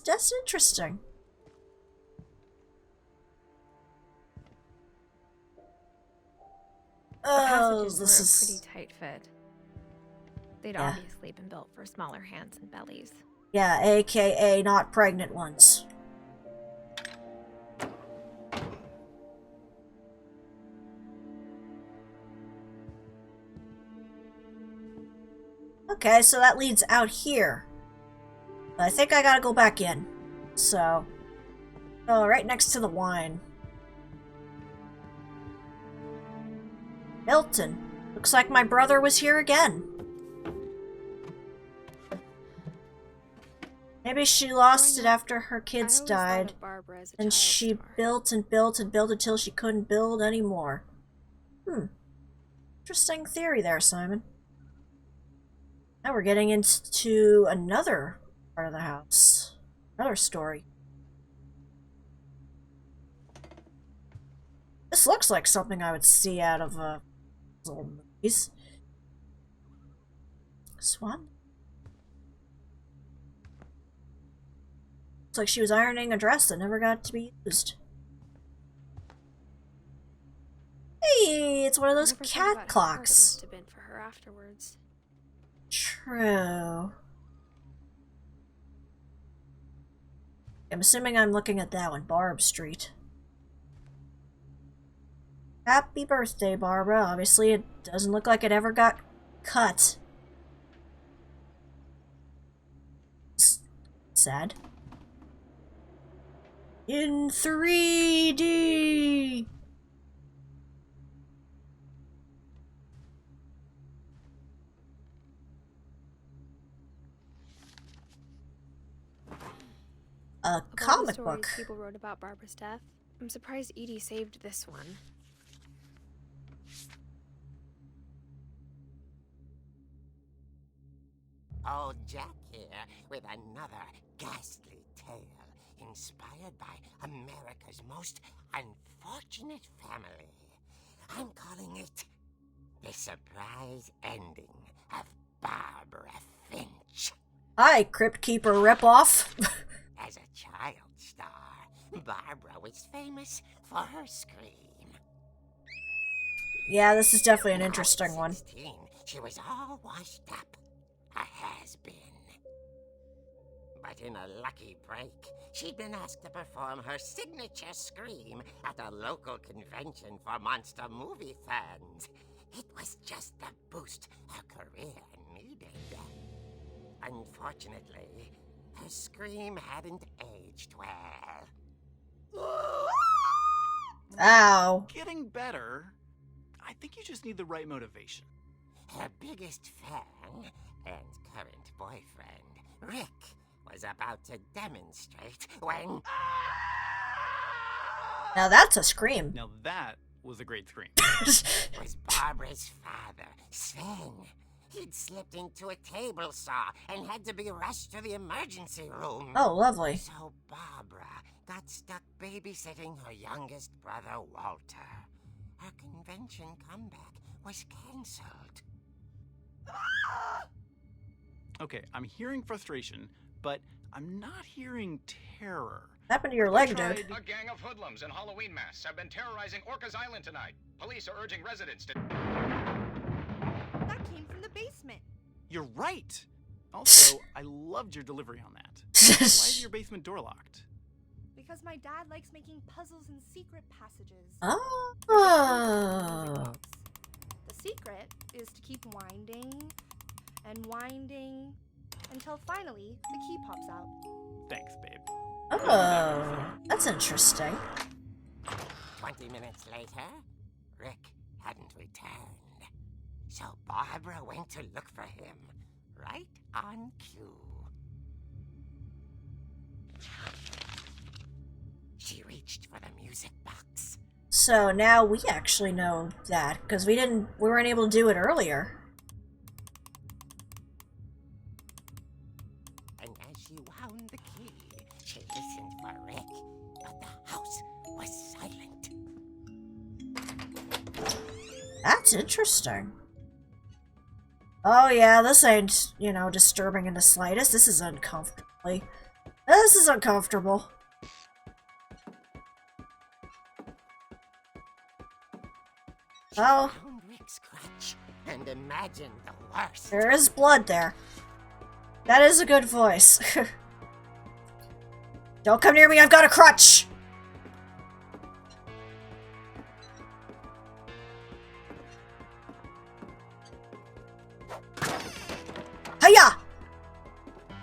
That's interesting. The Oh, passages this were is... a pretty tight fit. They'd Yeah. obviously been built for smaller hands and bellies. Yeah, aka not pregnant ones. Okay, so that leads out here. But I think I gotta go back in. So... Oh, right next to the wine. Milton. Looks like my brother was here again. Maybe she lost it after her kids died. And she built and built and built until she couldn't build anymore. Interesting theory there, Simon. Now we're getting into another part of the house. Another story. This looks like something I would see out of old movies. Swan? Looks like she was ironing a dress that never got to be used. Hey, it's one of those cat clocks. Must have been for her afterwards. True. I'm assuming I'm looking at that one, Barb Street. Happy birthday, Barbara. Obviously, it doesn't look like it ever got cut. Sad. In 3D! A Of all the comic stories book. people wrote about Barbara's death, I'm surprised Edie saved this one. Old Jack here with another ghastly tale inspired by America's most unfortunate family. I'm calling it The Surprise Ending of Barbara Finch. Hi, Crypt Keeper ripoff. As a child star, Barbara was famous for her scream. Yeah, this is definitely an At interesting one. 16, she was all washed up. A has-been. But in a lucky break, she'd been asked to perform her signature scream at a local convention for monster movie fans. It was just the boost her career needed. Unfortunately, her scream hadn't aged well. Ow. Getting better. I think you just need the right motivation. Her biggest fan and current boyfriend, Rick, was about to demonstrate when... Now that's a scream. Now that was a great scream. was Barbara's father, Sven. He'd slipped into a table saw and had to be rushed to the emergency room. Oh, lovely. So Barbara got stuck babysitting her youngest brother, Walter. Her convention comeback was cancelled. Okay, I'm hearing frustration, but I'm not hearing terror. What happened to your leg, tried- dude? A gang of hoodlums in Halloween masks have been terrorizing Orcas Island tonight. Police are urging residents to... That came from the basement. You're right. Also, I loved your delivery on that. Why is your basement door locked? Because my dad likes making puzzles and secret passages. Oh. The secret is to keep winding and winding until finally the key pops out. Thanks, babe. Oh, that's interesting. 20 minutes later, Rick hadn't returned. So Barbara went to look for him, right on cue. She reached for the music box. So now we actually know that, because we weren't able to do it earlier. And as she wound the key, she listened for Rick, but the house was silent. That's interesting. Oh yeah, this ain't, you know, disturbing in the slightest. This is uncomfortable. This is uncomfortable. Oh. Found Rick's crutch and imagined the worst. There is blood there. That is a good voice. Don't come near me, I've got a crutch! Hiya!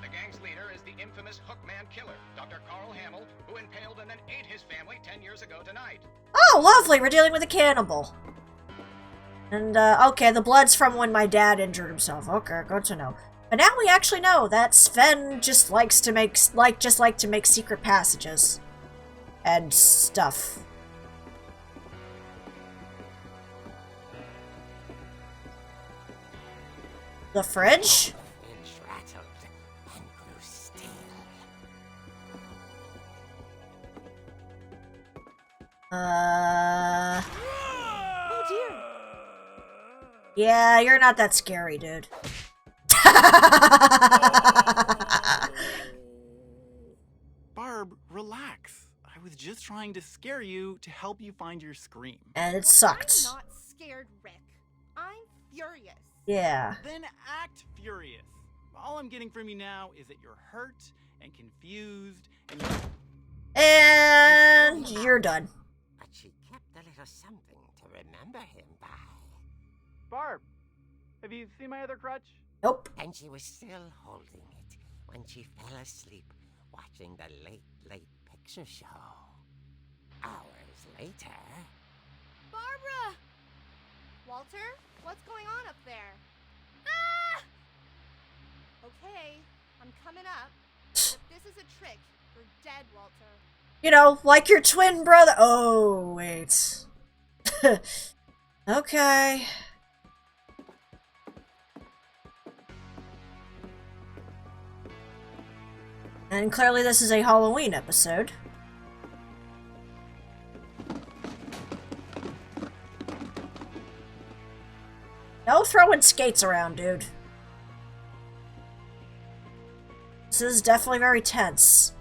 The gang's leader is the infamous Hookman killer, Dr. Carl Hamill, who impaled and then ate his family 10 years ago tonight. Oh, lovely, we're dealing with a cannibal. And, okay, the blood's from when my dad injured himself. Okay, good to know. But now we actually know that Sven just likes to make, like to make secret passages. And stuff. The fridge? The fridge rattled and grew still. Oh dear. Yeah, you're not that scary, dude. Barb, relax. I was just trying to scare you to help you find your scream. And it sucked. I'm not scared, Rick. I'm furious. Yeah. Then act furious. All I'm getting from you now is that you're hurt and confused And you're done. But she kept a little something to remember him by. Barb, have you seen my other crutch? Nope. And she was still holding it when she fell asleep watching the late picture show. Hours later... Barbara! Walter, what's going on up there? Ah! Okay, I'm coming up. If this is a trick, you're dead, Walter. You know, like your twin brother. Oh, wait. Okay. And clearly this is a Halloween episode. No throwing skates around, dude. This is definitely very tense.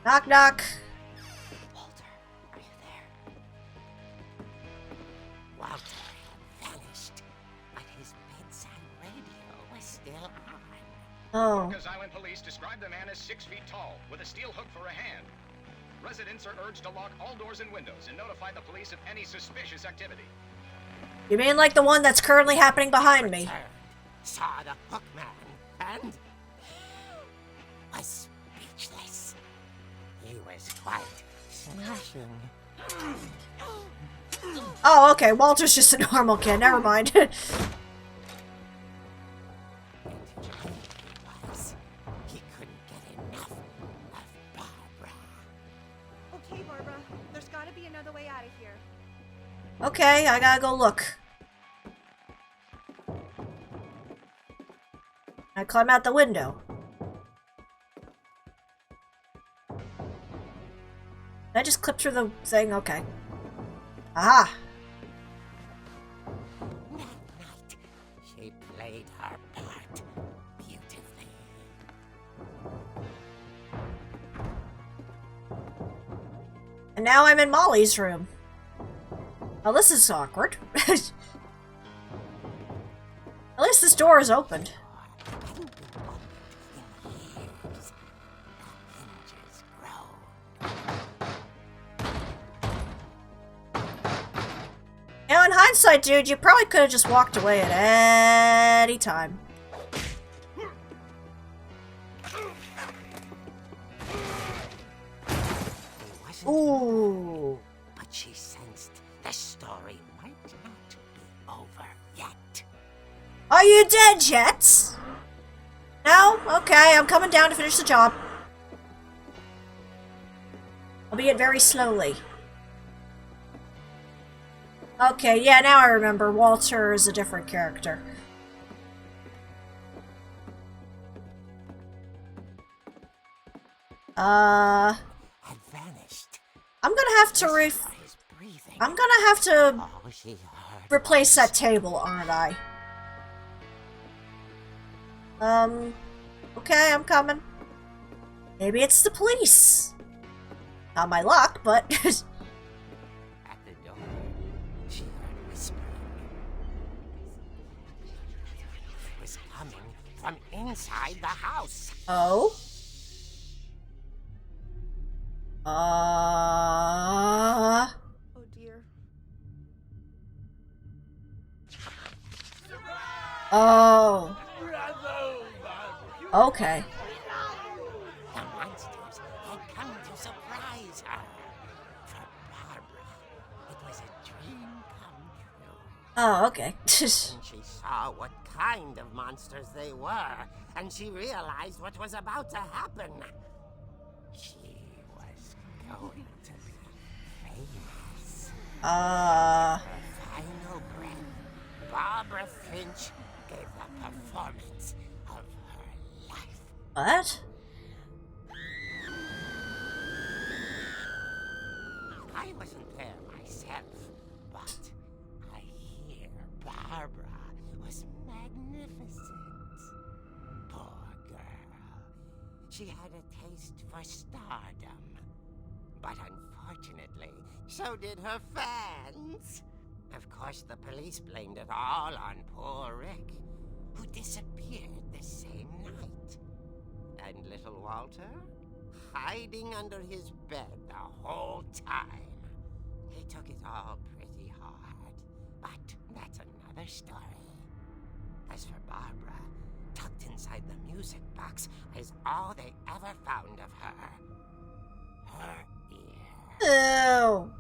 Knock, knock. Walter, are you there? Walter had vanished, but his bedside radio was still on. Oh. Orcas Island police describe the man as 6 feet tall, with a steel hook for a hand. Residents are urged to lock all doors and windows and notify the police of any suspicious activity. You mean like the one that's currently happening behind me? Turned, saw the Hookman, and was speechless. He was quite smashing. Oh, okay. Walter's just a normal kid. Never mind. And he couldn't get enough of Barbara. Okay, Barbara, there's gotta be another way out of here. Okay, I gotta go look. I climb out the window. Did I just clip through the thing? Okay. Aha! That night, she played her part beautifully. And now I'm in Molly's room. Oh, this is awkward. At least this door is opened. Yeah, know, in hindsight, dude, you probably could have just walked away at any time. Ooh. But she sensed the story might not be over yet. Are you dead yet? No? Okay, I'm coming down to finish the job. Albeit very slowly. Okay, yeah, now I remember. Walter is a different character. Had vanished. I'm gonna have to I'm gonna have to All she heard replace that table, aren't I? Okay, I'm coming. Maybe it's the police. Not my luck, but... at the door, she heard whispering. It was coming from inside the house. Oh? Oh dear. Oh. Okay. The monsters had come to surprise her. For Barbara, it was a dream come true. Oh, okay. And she saw what kind of monsters they were, and she realized what was about to happen. She was going to be famous. Her final breath, Barbara Finch gave the performance of her life. What? I wasn't there myself, but I hear Barbara was magnificent. Poor girl. She had a taste for stardom. But unfortunately, so did her fans. Of course, the police blamed it all on poor Rick, who disappeared the same night. And little Walter? Hiding under his bed the whole time. He took it all pretty hard, but that's another story. As for Barbara, tucked inside the music box is all they ever found of her. Her ear. Ew.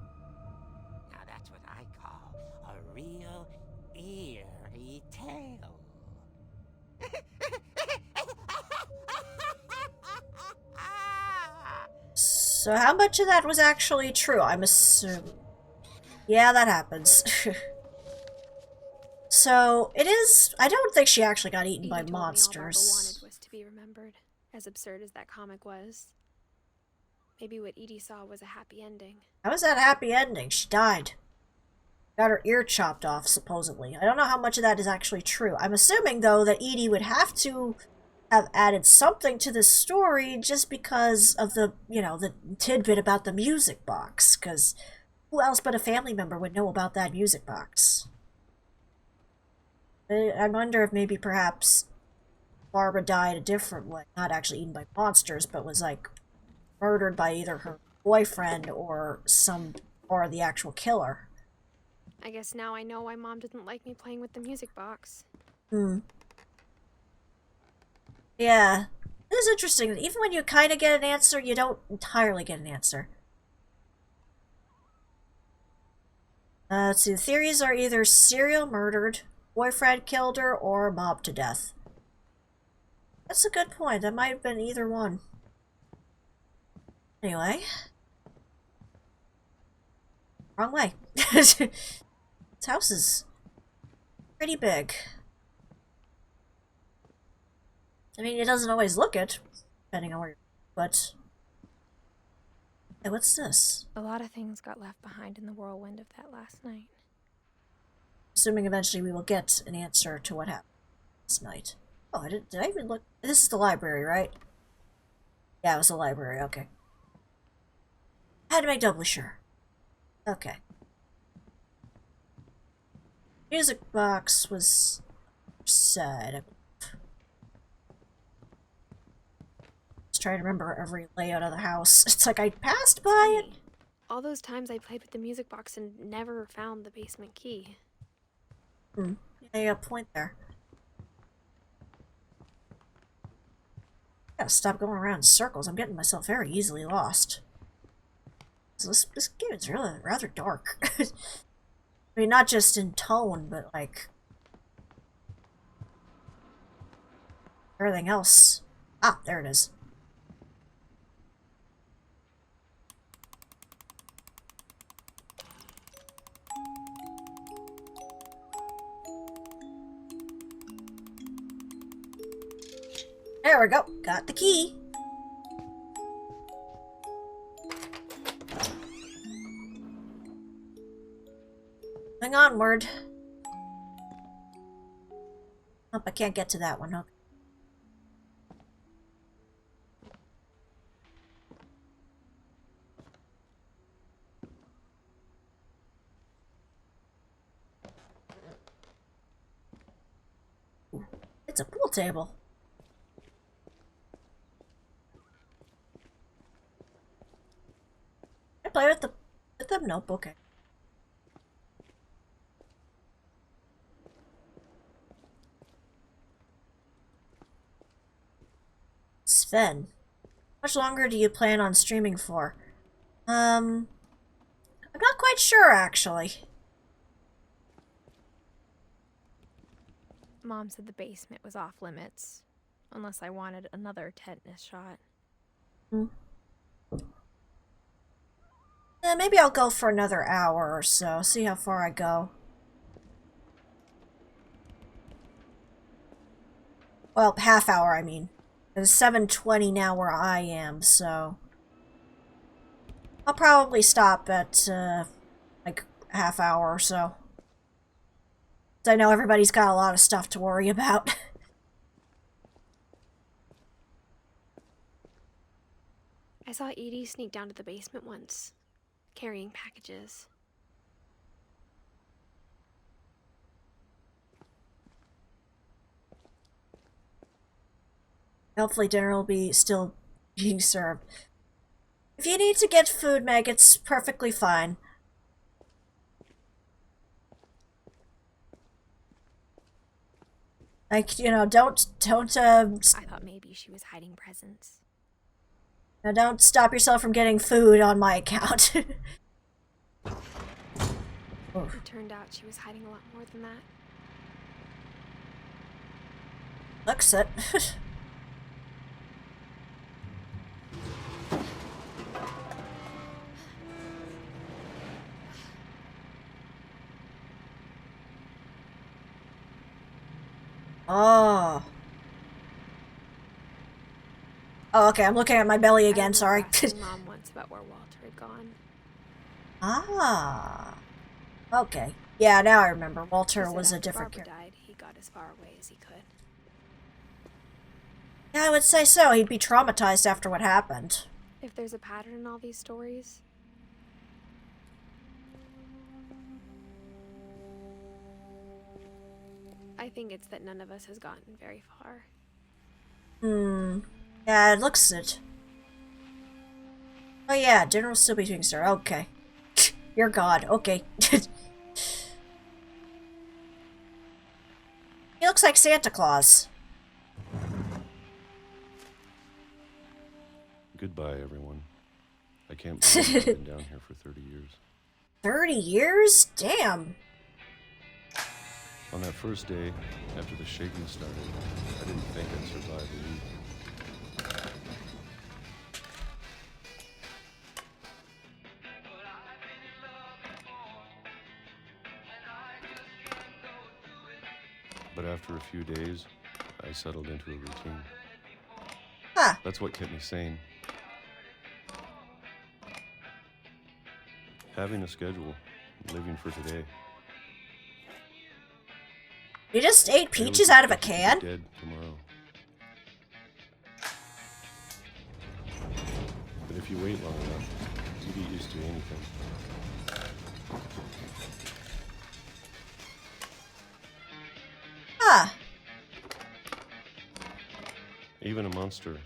Now that's what I call a real eerie tale. So how much of that was actually true? I'm assuming. Yeah, that happens. So, it is... I don't think she actually got eaten by Edie told me all Barbara monsters. wanted was to be remembered, as absurd as that comic was. Maybe what Edie saw was a happy ending. How was that a happy ending? She died. Got her ear chopped off, supposedly. I don't know how much of that is actually true. I'm assuming, though, that Edie would have to have added something to the story just because of the, you know, the tidbit about the music box. Because who else but a family member would know about that music box? I wonder if maybe perhaps Barbara died a different way. Not actually eaten by monsters, but was, like, murdered by either her boyfriend or the actual killer. I guess now I know why Mom didn't like me playing with the music box. Yeah. It is interesting that even when you kind of get an answer, you don't entirely get an answer. Let's see, the theories are either serial murdered, boyfriend killed her, or mobbed to death. That's a good point. That might have been either one. Anyway. Wrong way. This house is pretty big. I mean, it doesn't always look it, depending on where you're... But... Hey, what's this? A lot of things got left behind in the whirlwind of that last night. Assuming eventually we will get an answer to what happened last night. Oh, did I even look? This is the library, right? Yeah, it was the library, okay. I had to make doubly sure. Okay. Music box was side. Just trying to remember every layout of the house. It's like I passed by it. All those times I played with the music box and never found the basement key. Yeah, you got a point there. I gotta stop going around in circles. I'm getting myself very easily lost. So this game is really rather dark. I mean, not just in tone, but like everything else. Ah, there it is. There we go. Got the key. Moving onward. Nope, I can't get to that one. Okay. Ooh, it's a pool table. I play with the nope, okay. Sven, how much longer do you plan on streaming for? I'm not quite sure, actually. Mom said the basement was off limits, unless I wanted another tetanus shot. Maybe I'll go for another hour or so, see how far I go. Well, half hour, I mean. It's 7:20 now where I am, so I'll probably stop at, like, a half hour or so. I know everybody's got a lot of stuff to worry about. I saw Edie sneak down to the basement once, carrying packages. Hopefully dinner will be still being served. If you need to get food, Meg, it's perfectly fine. Like, you know, don't, I thought maybe she was hiding presents. now don't stop yourself from getting food on my account. It turned out she was hiding a lot more than that. Looks it. Oh. Oh, okay, I'm looking at my belly again, sorry. Asking Mom once about where Walter had gone. Ah. Okay. Yeah, now I remember. Walter She said was a after different Barbara character. died, he got as far away as he could. Yeah, I would say so. He'd be traumatized after what happened. If there's a pattern in all these stories, I think it's that none of us has gotten very far. Yeah, it looks it. Oh yeah, dinner will still be being served. Okay. You're God. Okay. He looks like Santa Claus. Goodbye, everyone. I can't believe I've been down here for 30 years. 30 years? Damn. On that first day, after the shaking started, I didn't think I'd survive a week. But after a few days, I settled into a routine. Huh. That's what kept me sane. Having a schedule, living for today. You just ate peaches out of a can? Dead tomorrow. But if you wait long enough, you get used to anything. Huh. Even a monster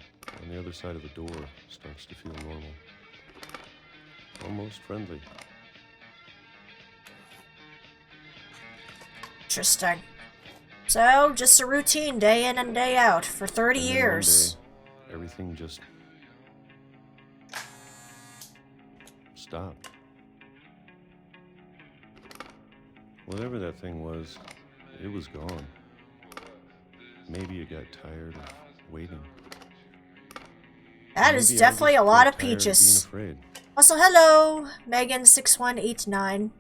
on the other side of the door starts to feel normal. almost friendly. Interesting. So, just a routine day in and day out for 30 And then years. one day, everything just stopped. Whatever that thing was, it was gone. Maybe it got tired of waiting. That is Maybe I definitely just a lot got of tired being peaches. afraid. Also, hello, Megan6189.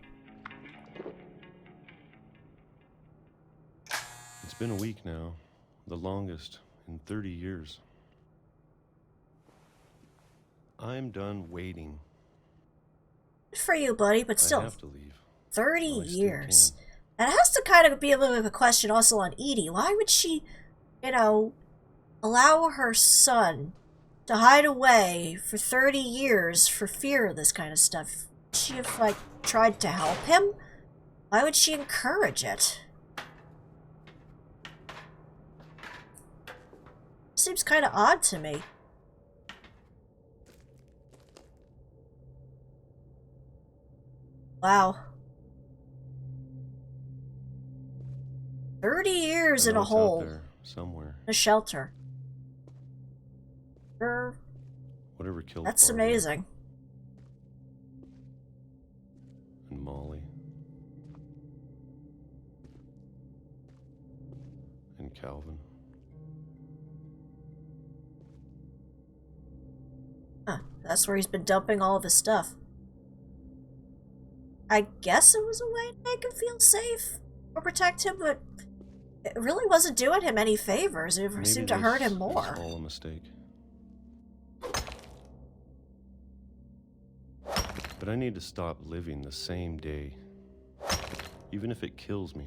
It's been a week now, the longest in 30 years. I'm done waiting. Good for you, buddy, but I still, have to leave. 30 Well, I still years. can. And it has to kind of be a little bit of a question also on Edie. Why would she, allow her son to hide away for 30 years for fear of this kind of stuff? Would she have, tried to help him? Why would she encourage it? Seems kind of odd to me. Wow. 30 years I in know a it's out hole. there somewhere. In a shelter. Whatever killed That's Barbara amazing. and Molly and Calvin. Huh. That's where he's been dumping all of his stuff. I guess it was a way to make him feel safe or protect him, but it really wasn't doing him any favors. It Maybe seemed to hurt him this more. is all a mistake. But I need to stop living the same day, even if it kills me.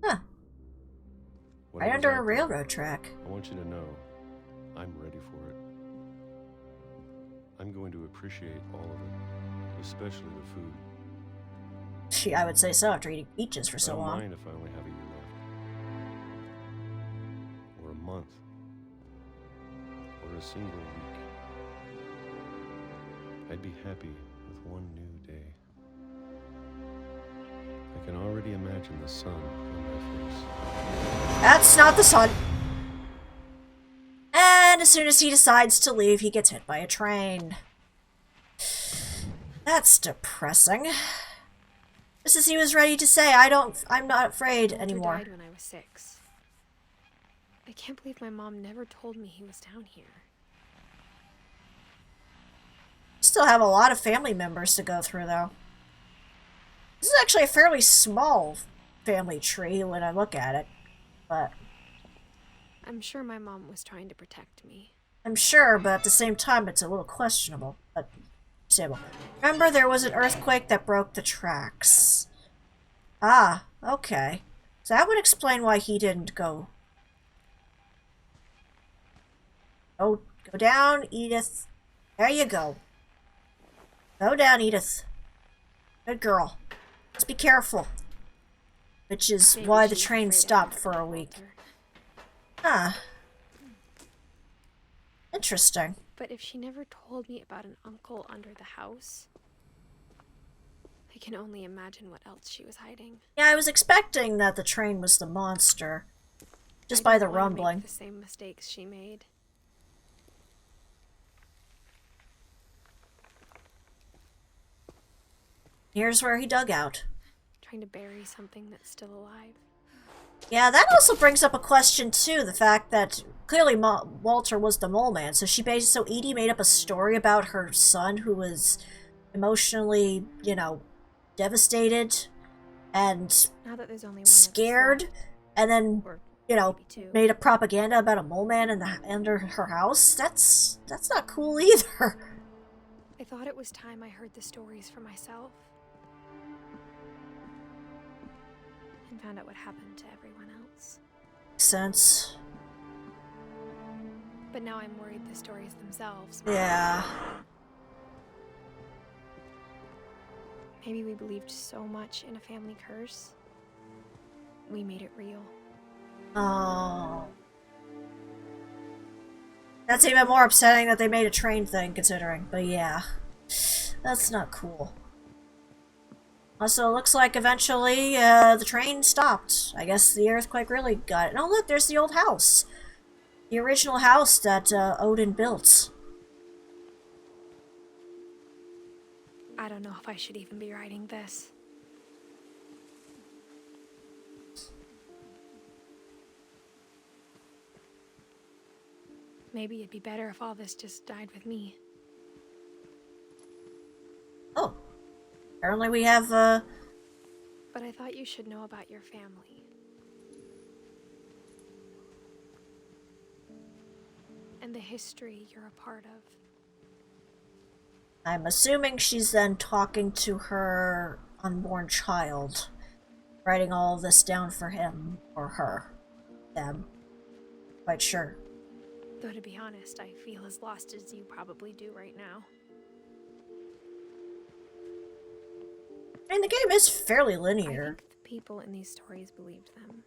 Huh. Right Whatever's under a out there, railroad track. I want you to know I'm ready for it. I'm going to appreciate all of it, especially the food. Gee, I would say so after eating peaches for so I don't long. mind if I only have a year left. Or a month. Or a single week. I'd be happy with one new day. I can already imagine the sun on my face. That's not the sun. And as soon as he decides to leave, he gets hit by a train. That's depressing. Just as he was ready to say, I'm not afraid Walter anymore. died when I was 6. I can't believe my mom never told me he was down here. We still have a lot of family members to go through, though. This is actually a fairly small family tree when I look at it, but I'm sure my mom was trying to protect me. I'm sure, but at the same time, it's a little questionable. But stable. Remember, there was an earthquake that broke the tracks. Ah, okay. So that would explain why he didn't go. Oh, go down, Edith. There you go. Go down, Edith. Good girl. Just be careful. Which is Maybe why the she was train afraid I stopped would for a hurt week. Walter. Huh. Interesting. But if she never told me about an uncle under the house, I can only imagine what else she was hiding. Yeah, I was expecting that the train was the monster. Just I by don't the wanna rumbling. Make the same mistakes she made. Here's where he dug out. Trying to bury something that's still alive. Yeah, that also brings up a question too. The fact that clearly Walter was the mole man. So so Edie made up a story about her son who was emotionally, devastated and Now that there's only one scared, and then or maybe two. made a propaganda about a mole man under her house. That's not cool either. I thought it was time I heard the stories for myself. And found out what happened to everyone else. Makes sense. But now I'm worried the stories themselves. Yeah. Maybe we believed so much in a family curse. We made it real. Oh. That's even more upsetting that they made a train thing, considering. But yeah. That's not cool. Also, it looks like eventually the train stopped. I guess the earthquake really got it. Oh, look, there's the old house. The original house that Odin built. I don't know if I should even be writing this. Maybe it'd be better if all this just died with me. Oh. Apparently we have, But I thought you should know about your family. And the history you're a part of. I'm assuming she's then talking to her unborn child. Writing all of this down for him. Or her. Them. Quite sure. Though to be honest, I feel as lost as you probably do right now. I mean, the game is fairly I linear. think the people in these stories believed them.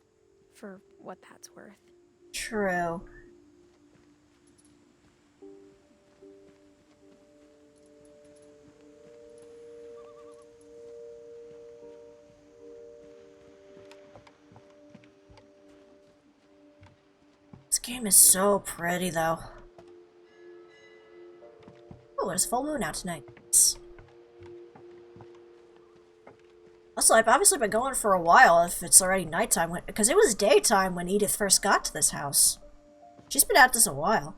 For what that's worth. True. This game is so pretty, though. Oh, it's full moon out tonight. Also, I've obviously been going for a while if it's already nighttime, because it was daytime when Edith first got to this house. She's been at this a while.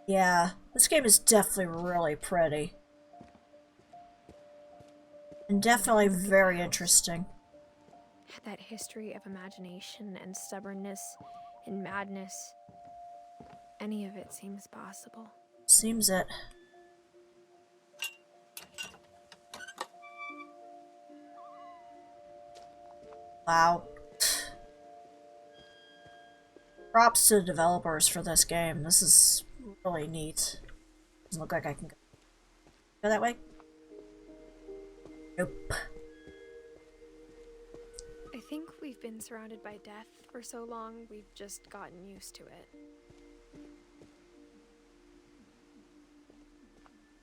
Yeah, this game is definitely really pretty. And definitely very interesting. That history of imagination and stubbornness and madness. Any of it seems possible. Seems it. Wow. Props to the developers for this game. This is really neat. Doesn't look like I can go that way. Nope. I think we've been surrounded by death for so long, we've just gotten used to it.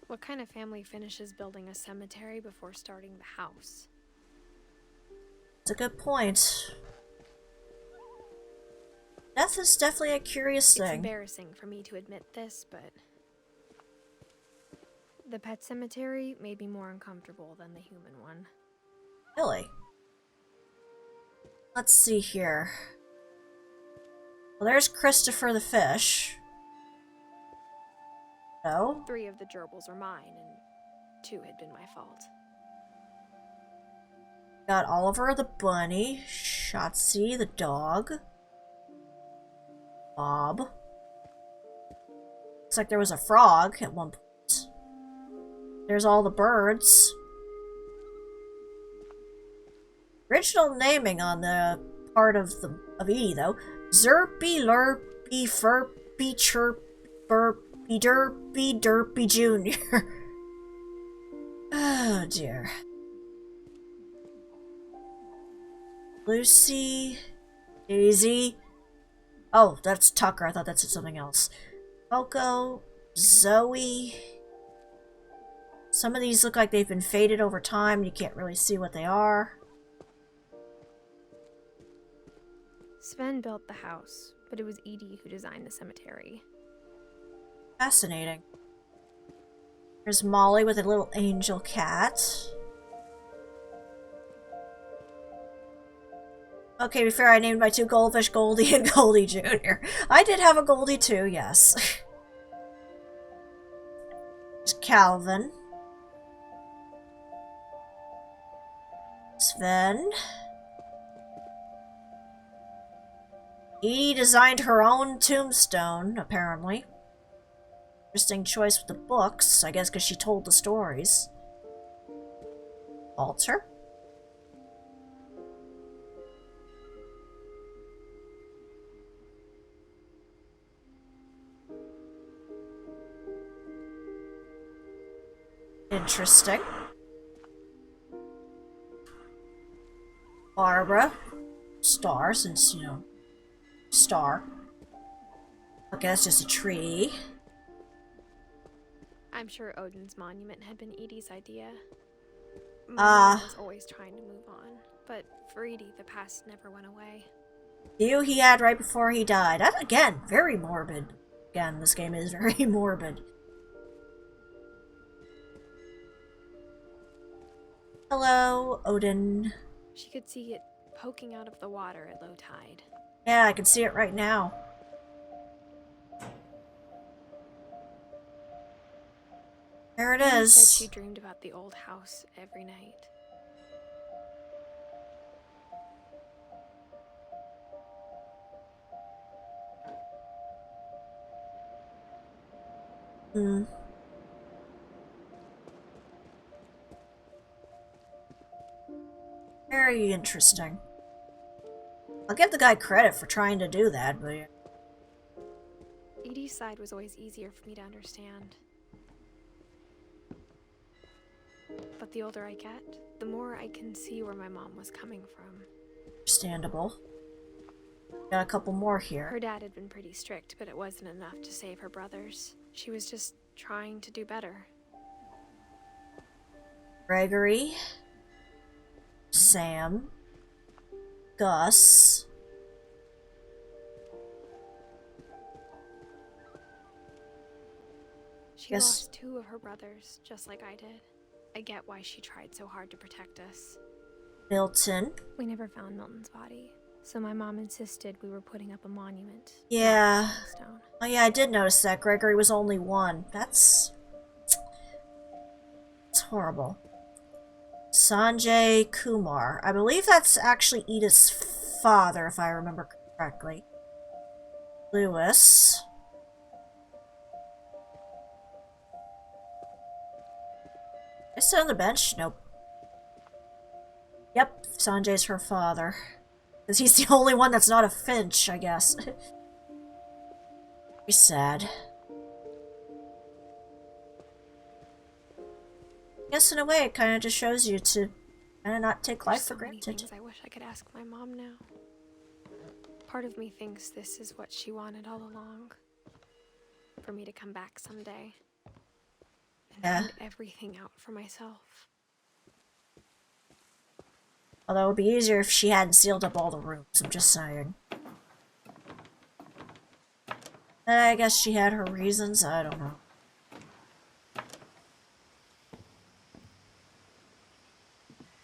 What kind of family finishes building a cemetery before starting the house? That's a good point. Death is definitely a curious It's thing. embarrassing for me to admit this, but the pet cemetery made me more uncomfortable than the human one. Really? Let's see here. Well, there's Christopher the fish. No? 3 of the gerbils are mine, and 2 had been my fault. Got Oliver the bunny, Shotzi the dog, Bob. Looks like there was a frog at one point. There's all the birds. Original naming on the part of Edie though. Zerpy, Lurpy, Furpy, Chirpy, Burpy, Derpy, Derpy Jr. Oh dear. Lucy, Daisy. Oh, that's Tucker. I thought that said something else. Coco, Zoe. Some of these look like they've been faded over time. You can't really see what they are. Sven built the house, but it was Edie who designed the cemetery. Fascinating. There's Molly with a little angel cat. Okay, to be fair, I named my 2 goldfish Goldie and Goldie Jr. I did have a Goldie too, yes. There's Calvin. Sven. Edie designed her own tombstone, apparently. Interesting choice with the books, I guess because she told the stories. Walter. Interesting. Barbara. Star, since, you know, star. Okay, that's just a tree. I'm sure Odin's monument had been Edie's idea. My mom was always trying to move on, but for Edie, the past never went away. View he had right before he died. That, again, very morbid. Again, this game is very morbid. Hello, Odin. She could see it poking out of the water at low tide. Yeah, I can see it right now. There it is. She said she dreamed about the old house every night. Hmm. Very interesting. I'll give the guy credit for trying to do that, but yeah. Edie's side was always easier for me to understand. But the older I get, the more I can see where my mom was coming from. Understandable. Got a couple more here. Her dad had been pretty strict, but it wasn't enough to save her brothers. She was just trying to do better. Gregory. Sam. Gus. She lost 2 of her brothers, just like I did. I get why she tried so hard to protect us. Milton. We never found Milton's body, so my mom insisted we were putting up a monument. Yeah. Stone. Oh yeah, I did notice that. Gregory was only 1. It's horrible. Sanjay Kumar. I believe that's actually Edith's father, if I remember correctly. Lewis. Did I sit on the bench? Nope. Yep, Sanjay's her father. Because he's the only one that's not a Finch, I guess. Very sad. I guess in a way it kind of just shows you to kind of not take life for granted. Things I wish I could ask my mom now. Part of me thinks this is what she wanted all along. For me to come back someday. And find everything out for myself. Although it would be easier if she hadn't sealed up all the rooms, I'm just saying. I guess she had her reasons, I don't know.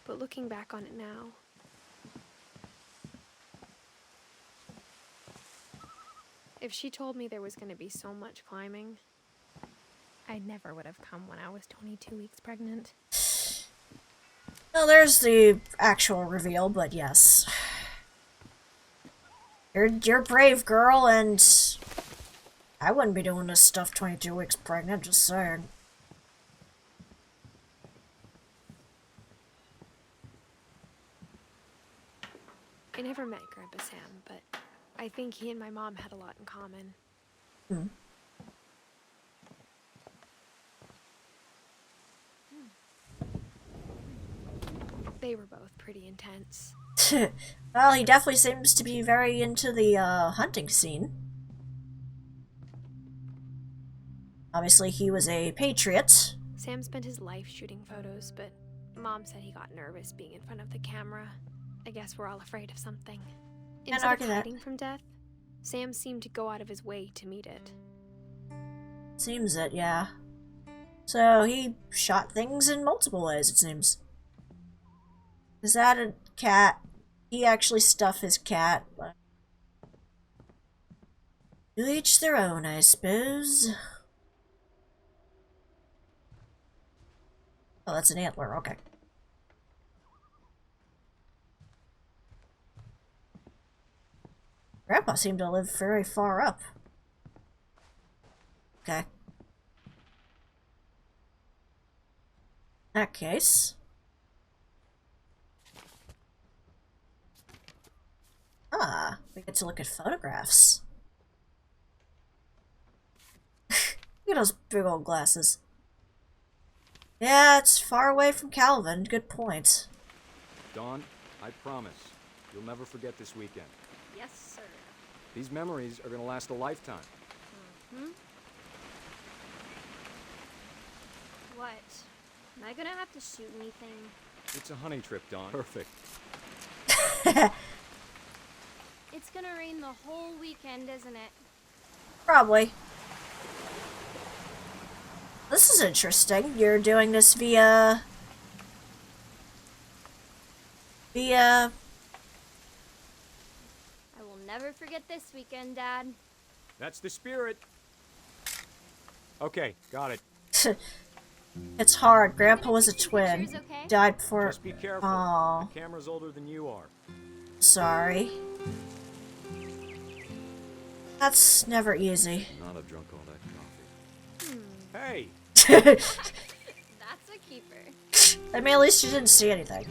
But looking back on it now, if she told me there was going to be so much climbing, I never would have come when I was 22 weeks pregnant. Well, there's the actual reveal, but yes. You're brave, girl, and I wouldn't be doing this stuff 22 weeks pregnant, just saying. I never met Grandpa Sam, but I think he and my mom had a lot in common. They were both pretty intense. Well, he definitely seems to be very into the hunting scene. Obviously, he was a patriot. Sam spent his life shooting photos, but Mom said he got nervous being in front of the camera. I guess we're all afraid of something. Instead of hiding from death, Sam seemed to go out of his way to meet it. Seems it, yeah. So he shot things in multiple ways, it seems. Is that a cat? He actually stuffed his cat. But to each their own, I suppose. Oh, that's an antler, okay. Grandpa seemed to live very far up. Okay. In that case... Ah, we get to look at photographs. Look at those big old glasses. Yeah, it's far away from Calvin. Good point. Dawn, I promise. You'll never forget this weekend. Yes, sir. These memories are gonna last a lifetime. What? Am I gonna have to shoot anything? It's a hunting trip, Dawn. Perfect. It's gonna rain the whole weekend, isn't it? Probably. This is interesting. You're doing this via... I will never forget this weekend, Dad. That's the spirit. Okay, got it. It's hard. Grandpa was a twin. Pictures, okay? Died before... Just be careful. Aw. The camera's older than you are. Sorry. That's never easy. Not have drunk all that coffee. Hey! That's a keeper. I mean, at least you didn't see anything.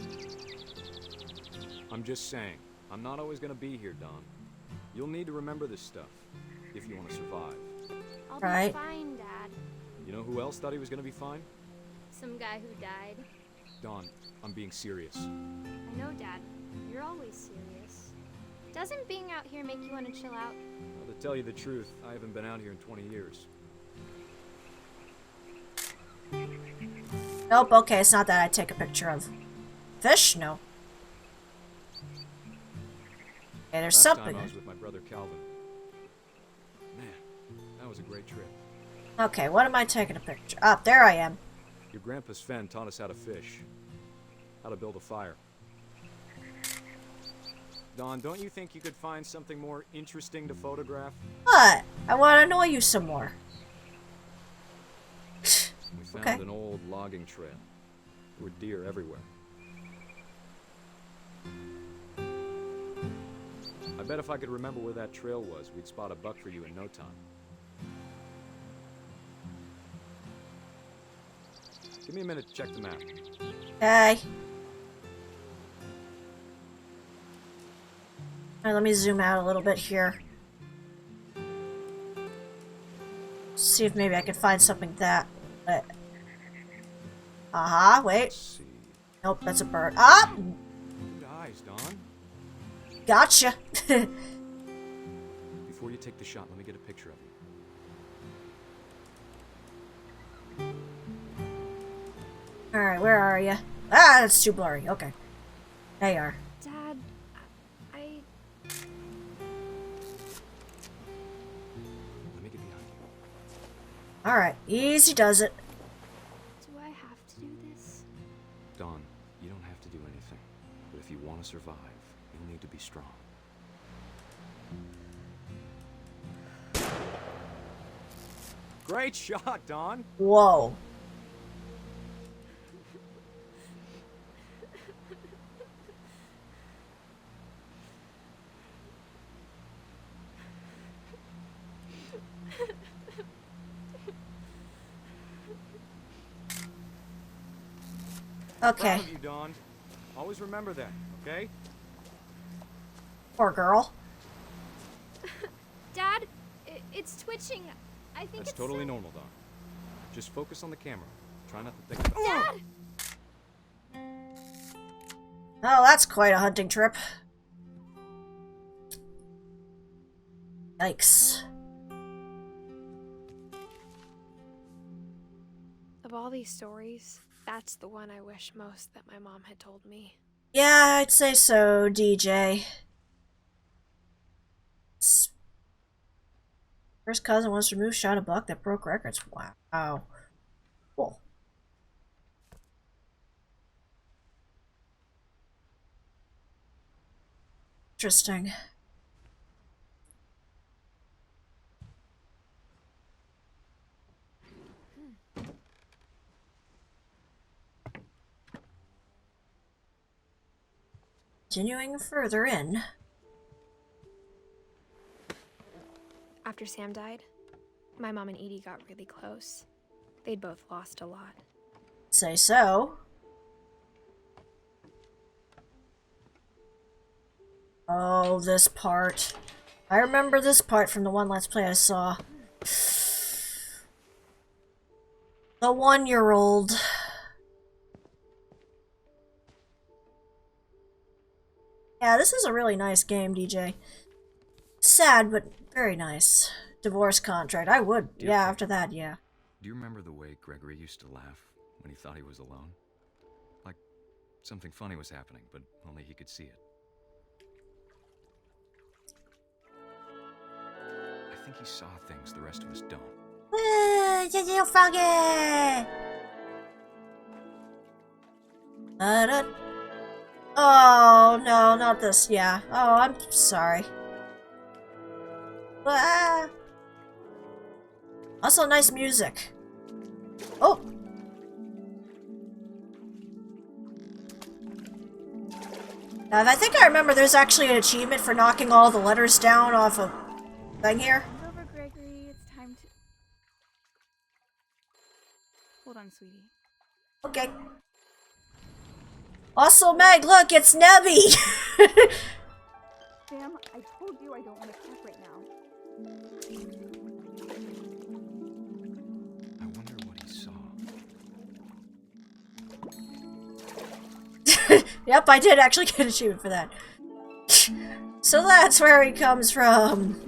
I'm just saying, I'm not always gonna be here, Don. You'll need to remember this stuff if you want to survive. I'll Right. be fine, Dad. You know who else thought he was gonna be fine? Some guy who died. Don, I'm being serious. I know, Dad. You're always serious. Doesn't being out here make you want to chill out? Well, to tell you the truth, I haven't been out here in 20 years. Nope, okay, it's not that I take a picture of fish, no. Okay, there's Last something. time I was with my brother Calvin. Man, that was a great trip. Okay, what am I taking a picture? Ah, there I am. Your grandpa Sven taught us how to fish, how to build a fire. Don, don't you think you could find something more interesting to photograph? What? I want to annoy you some more. We found Okay. an old logging trail. There were deer everywhere. I bet if I could remember where that trail was, we'd spot a buck for you in no time. Give me a minute to check the map. Okay. Alright, let me zoom out a little bit here. See if maybe I can find something that... Uh-huh, wait. Let's see. Nope, that's a bird. Ah! Good eyes, Don. Gotcha! Before you take the shot, let me get a picture of you. Alright, where are you? Ah, that's too blurry. Okay. There you are. Dad, I... Let me get behind you. Alright, easy does it. Do I have to do this? Don, you don't have to do anything. But if you want to survive, you'll need to be strong. Great shot, Don. Whoa. Okay. Proud of you, Don. Always remember that, okay? Poor girl. Dad, it's twitching. I think That's it's totally so- normal, Don. Just focus on the camera. Try not to think about Dad! Oh, that's quite a hunting trip. Yikes. Of all these stories, that's the one I wish most that my mom had told me. Yeah, I'd say so, DJ. First cousin was removed, shot a buck that broke records. Wow. Cool. Interesting. Continuing further in. After Sam died, my mom and Edie got really close. They'd both lost a lot. Say so. Oh, this part. I remember this part from the one Let's Play I saw. The 1-year-old. Yeah, this is a really nice game, DJ. Sad, but very nice. Divorce contract. I would. Yeah, after that, yeah. Do you remember the way Gregory used to laugh when he thought he was alone? Like something funny was happening, but only he could see it. I think he saw things the rest of us don't. You froggy! Oh, no, not this. Yeah. Oh, I'm sorry. Ah. Also, nice music. Oh! I think I remember there's actually an achievement for knocking all the letters down off a thing here. Over, Gregory. It's time to... Hold on, sweetie. Okay. Also, Meg, look, it's Nebby! Sam, I told you I don't want to talk right now. I wonder what he saw. Yep, I did actually get an achievement for that. So that's where he comes from.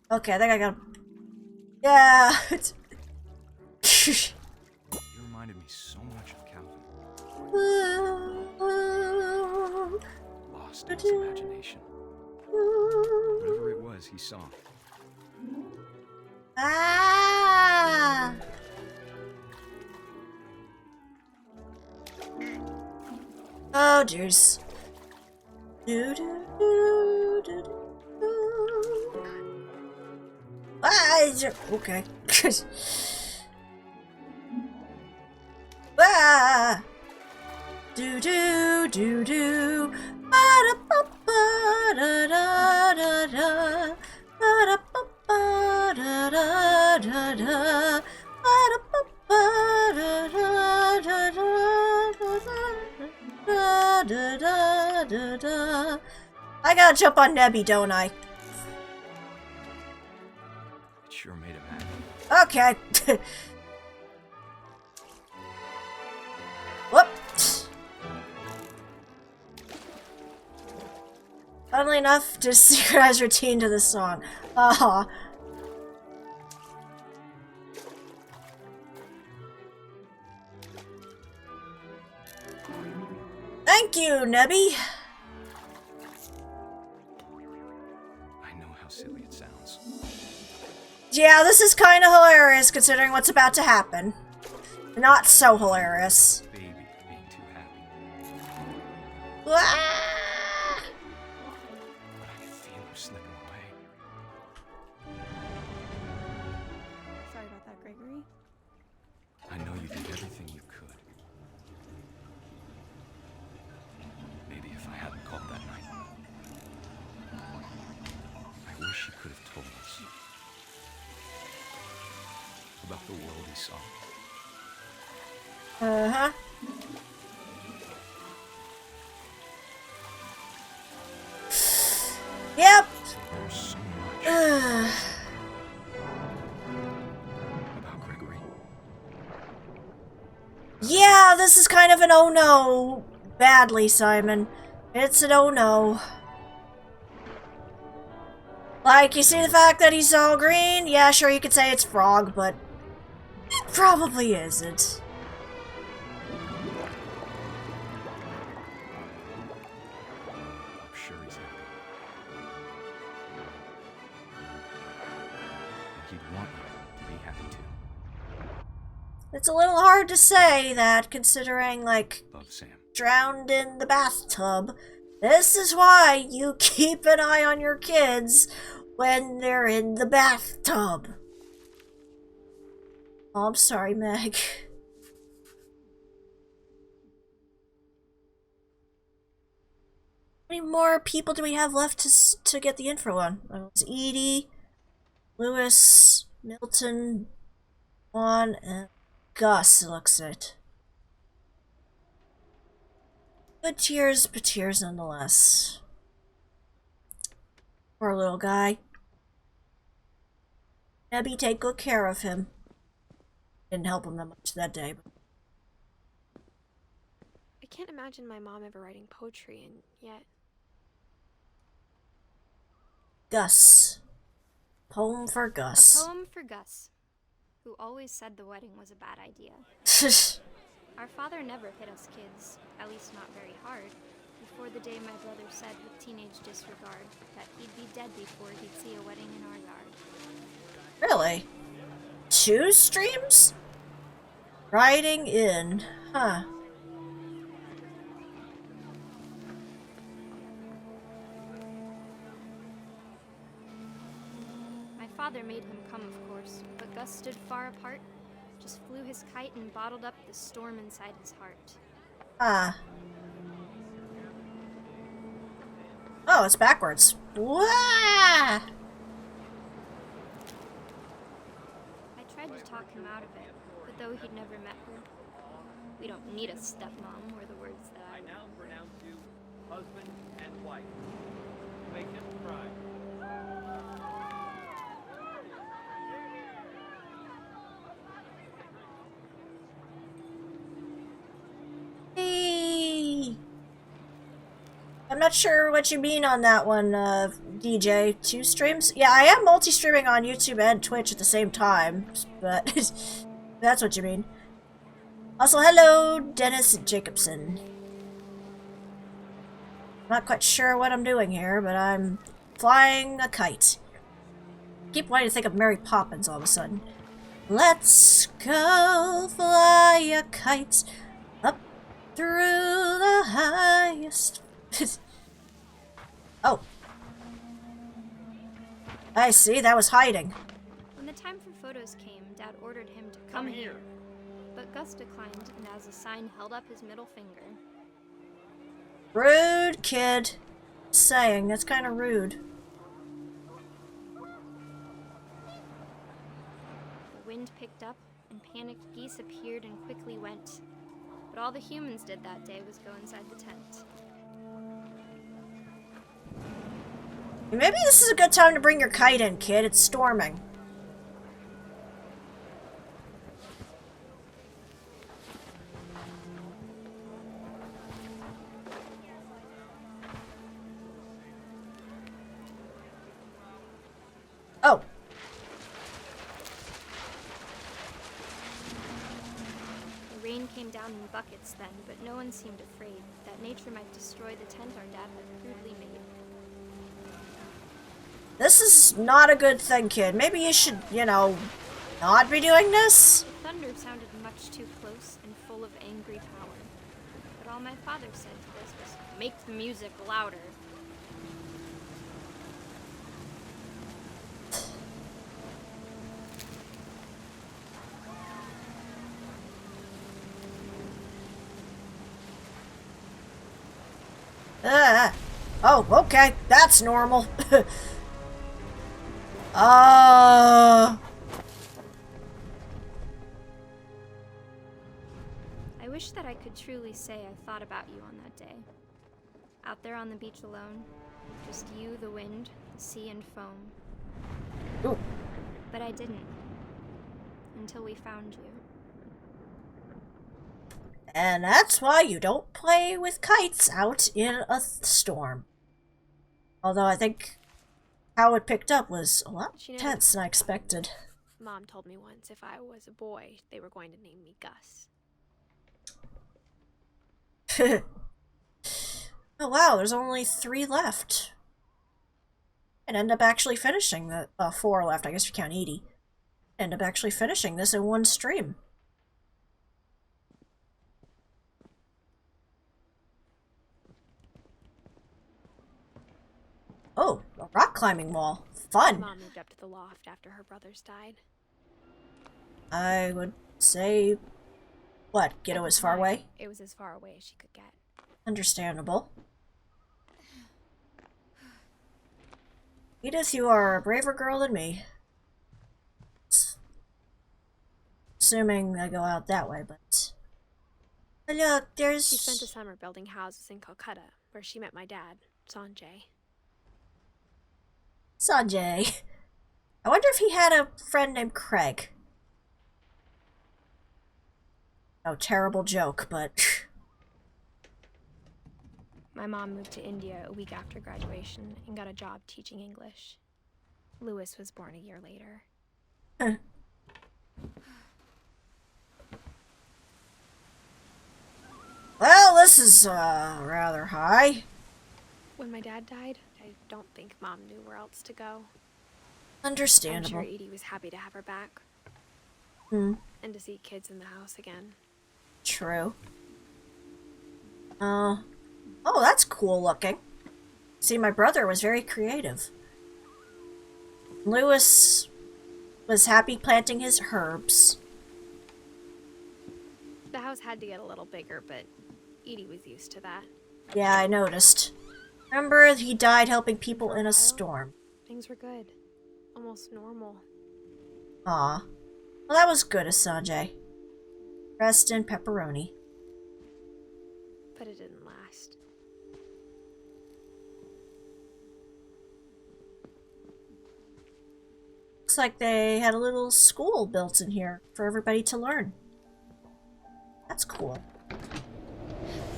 Okay, I think I got him. Yeah. You reminded me so much of Calvin. Lost in his imagination. Whatever it was, he saw. Ah! Oh, jeez. Do do do do do. Ah, okay. Ah! Do do do do. Ba da ba ba da da da da. Ba da ba ba da da da da. Ba da ba ba da da da da da. I gotta jump on Nebby, don't I? It sure made him happy. Okay. Whoop. Funnily enough, to synchronize routine to this song. Aw. Thank you, Nebby. I know how silly it sounds. Yeah, this is kind of hilarious considering what's about to happen. Not so hilarious. Baby being too happy. Ah! But I could feel him slipping away. Sorry about that, Gregory. I know you did everything you could. Maybe if I hadn't called that night. I wish he could have told us about the world he saw. Uh-huh. Yep. There's so much about Gregory. Yeah, this is kind of an oh no. Badly, Simon. It's an oh no. Like, you see the fact that he's all green? Yeah, sure, you could say it's frog, but it probably isn't. I'm sure he's happy. And he'd want you to be happy too. It's a little hard to say that, considering, like, Love, Sam. drowned in the bathtub. This is why you keep an eye on your kids when they're in the bathtub. Oh, I'm sorry, Meg. How many more people do we have left to get the info on? It's Edie, Lewis, Milton, Juan, and Gus, looks it. Good tears, but tears nonetheless. Poor little guy. Nebby, take good care of him. Didn't help him that much that day. I can't imagine my mom ever writing poetry, and yet... Gus. Poem for Gus. A poem for Gus, who always said the wedding was a bad idea. Our father never hit us kids, at least not very hard, before the day my brother said with teenage disregard that he'd be dead before he'd see a wedding in our yard. Really? 2 streams? Riding in. Huh. My father made him come, of course, but Gus stood far apart, just flew his kite and bottled up the storm inside his heart. Ah. Oh, it's backwards. Wah! I tried to talk him out of it, but though he'd never met her, we don't need a stepmom, were the words that I now pronounce you husband and wife. Make him cry. Hey. I'm not sure what you mean on that one, DJ. 2 streams? Yeah, I am multi-streaming on YouTube and Twitch at the same time, but that's what you mean. Also, hello, Dennis Jacobson. Not quite sure what I'm doing here, but I'm flying a kite. Keep wanting to think of Mary Poppins all of a sudden. Let's go fly a kite up through the highest... Oh. I see, that was hiding. When the time for photos came, Dad ordered him to come here. But Gus declined and as a sign held up his middle finger. Rude kid. Saying, that's kind of rude. The wind picked up and panicked geese appeared and quickly went. But all the humans did that day was go inside the tent. Maybe this is a good time to bring your kite in, kid. It's storming. Oh. The rain came down in buckets then, but no one seemed afraid that nature might destroy the tent our dad had crudely made. This is not a good thing, kid. Maybe you should, you know, not be doing this? The thunder sounded much too close and full of angry power. But all my father said to this was, make the music louder. Oh, okay. That's normal. I wish that I could truly say I thought about you on that day. Out there on the beach alone, just you, the wind, the sea, and foam. Ooh. But I didn't. Until we found you. And that's why you don't play with kites out in a storm. Although I think how it picked up was a lot tense than I expected. Mom told me once if I was a boy, they were going to name me Gus. Oh wow, there's only 3 left. I'd end up actually finishing the 4 left, I guess if you count Edie. End up actually finishing this in 1 stream. Oh, a rock climbing wall. Fun. Mom moved up to the loft after her brothers died. I would say, what, get as far away? It was as far away as she could get. Understandable. Edith, you are a braver girl than me. Assuming I go out that way, but... Look, there's... She spent a summer building houses in Calcutta, where she met my dad, Sanjay. Sanjay. I wonder if he had a friend named Craig. Oh, terrible joke, but... My mom moved to India a week after graduation and got a job teaching English. Lewis was born a year later. Well, this is rather high. When my dad died, I don't think Mom knew where else to go. Understandable. I'm sure Edie was happy to have her back. Hmm. And to see kids in the house again. True. Oh, that's cool looking. See, my brother was very creative. Lewis was happy planting his herbs. The house had to get a little bigger, but Edie was used to that. Yeah, I noticed. Remember, he died helping people in a storm. Things were good. Almost normal. Aw. Well, that was good, Sanjay. Rest in pepperoni. But it didn't last. Looks like they had a little school built in here for everybody to learn. That's cool.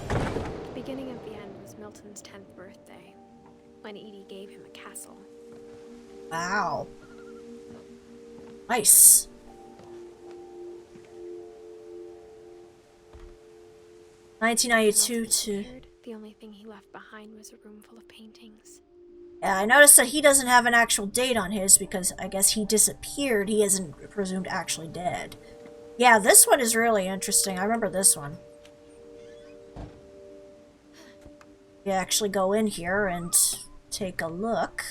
The beginning of the end was Milton's 10th birthday, when Edie gave him a castle. Wow. Nice. When 1992 Milton to... disappeared, the only thing he left behind was a room full of paintings. Yeah, I noticed that he doesn't have an actual date on his because I guess he disappeared. He isn't presumed actually dead. Yeah, this one is really interesting. I remember this one. You actually go in here and take a look.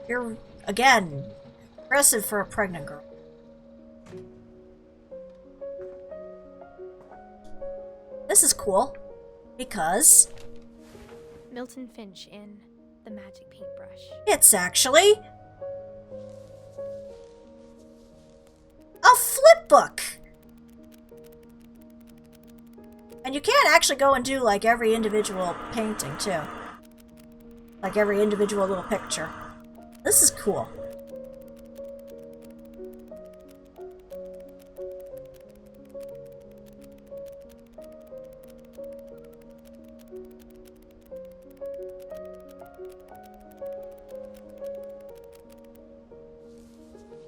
You're, again, impressive for a pregnant girl. This is cool, because... Milton Finch in The Magic Paintbrush. It's actually... a flip book! And you can actually go and do, like, every individual painting, too. Like, every individual little picture. This is cool.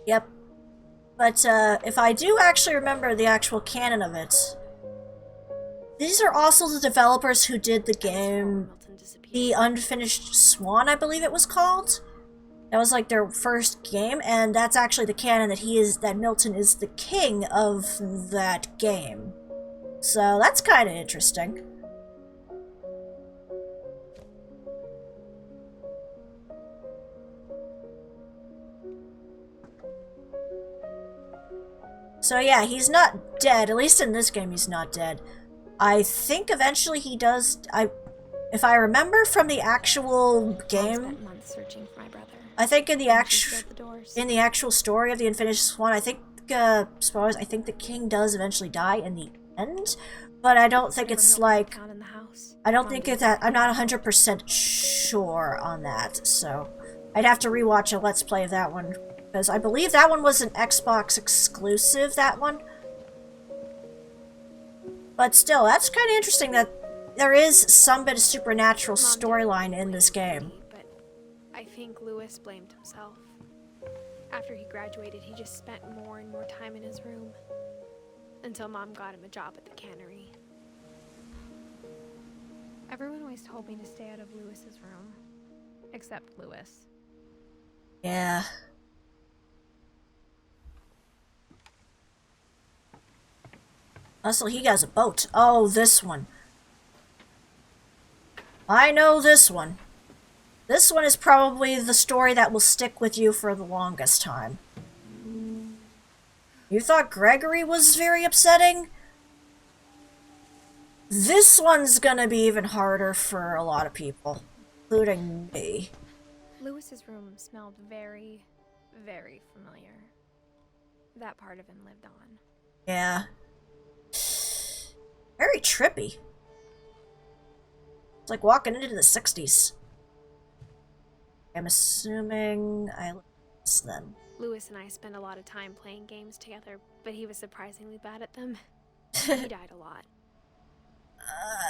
Yep. But, if I do actually remember the actual canon of it, these are also the developers who did the game, The Unfinished Swan, I believe it was called. That was like their first game, and that's actually the canon that Milton is the king of that game. So that's kind of interesting. So yeah, he's not dead. At least in this game, he's not dead. I think eventually he does. If I remember from the actual game, I spent months searching for my brother. I think in the actual story of the Unfinished Swan, I think spoilers. I think the king does eventually die in the end, but I don't think it's like. I don't think it's that. I'm not 100% sure on that, so I'd have to rewatch a Let's Play of that one. Because I believe that one was an Xbox exclusive, that one. But still, that's kind of interesting that there is some bit of supernatural storyline in this game. But I think Lewis blamed himself. After he graduated, he just spent more and more time in his room. Until Mom got him a job at the cannery. Everyone always told me to stay out of Lewis's room. Except Lewis. Yeah. Also, he has a boat. Oh, this one. I know this one. This one is probably the story that will stick with you for the longest time. You thought Gregory was very upsetting? This one's gonna be even harder for a lot of people, including me. Lewis's room smelled very, very familiar. That part of him lived on. Yeah. Very trippy. It's like walking into the 60s. I'm assuming I look then. Lewis and I spent a lot of time playing games together, but he was surprisingly bad at them. He died a lot.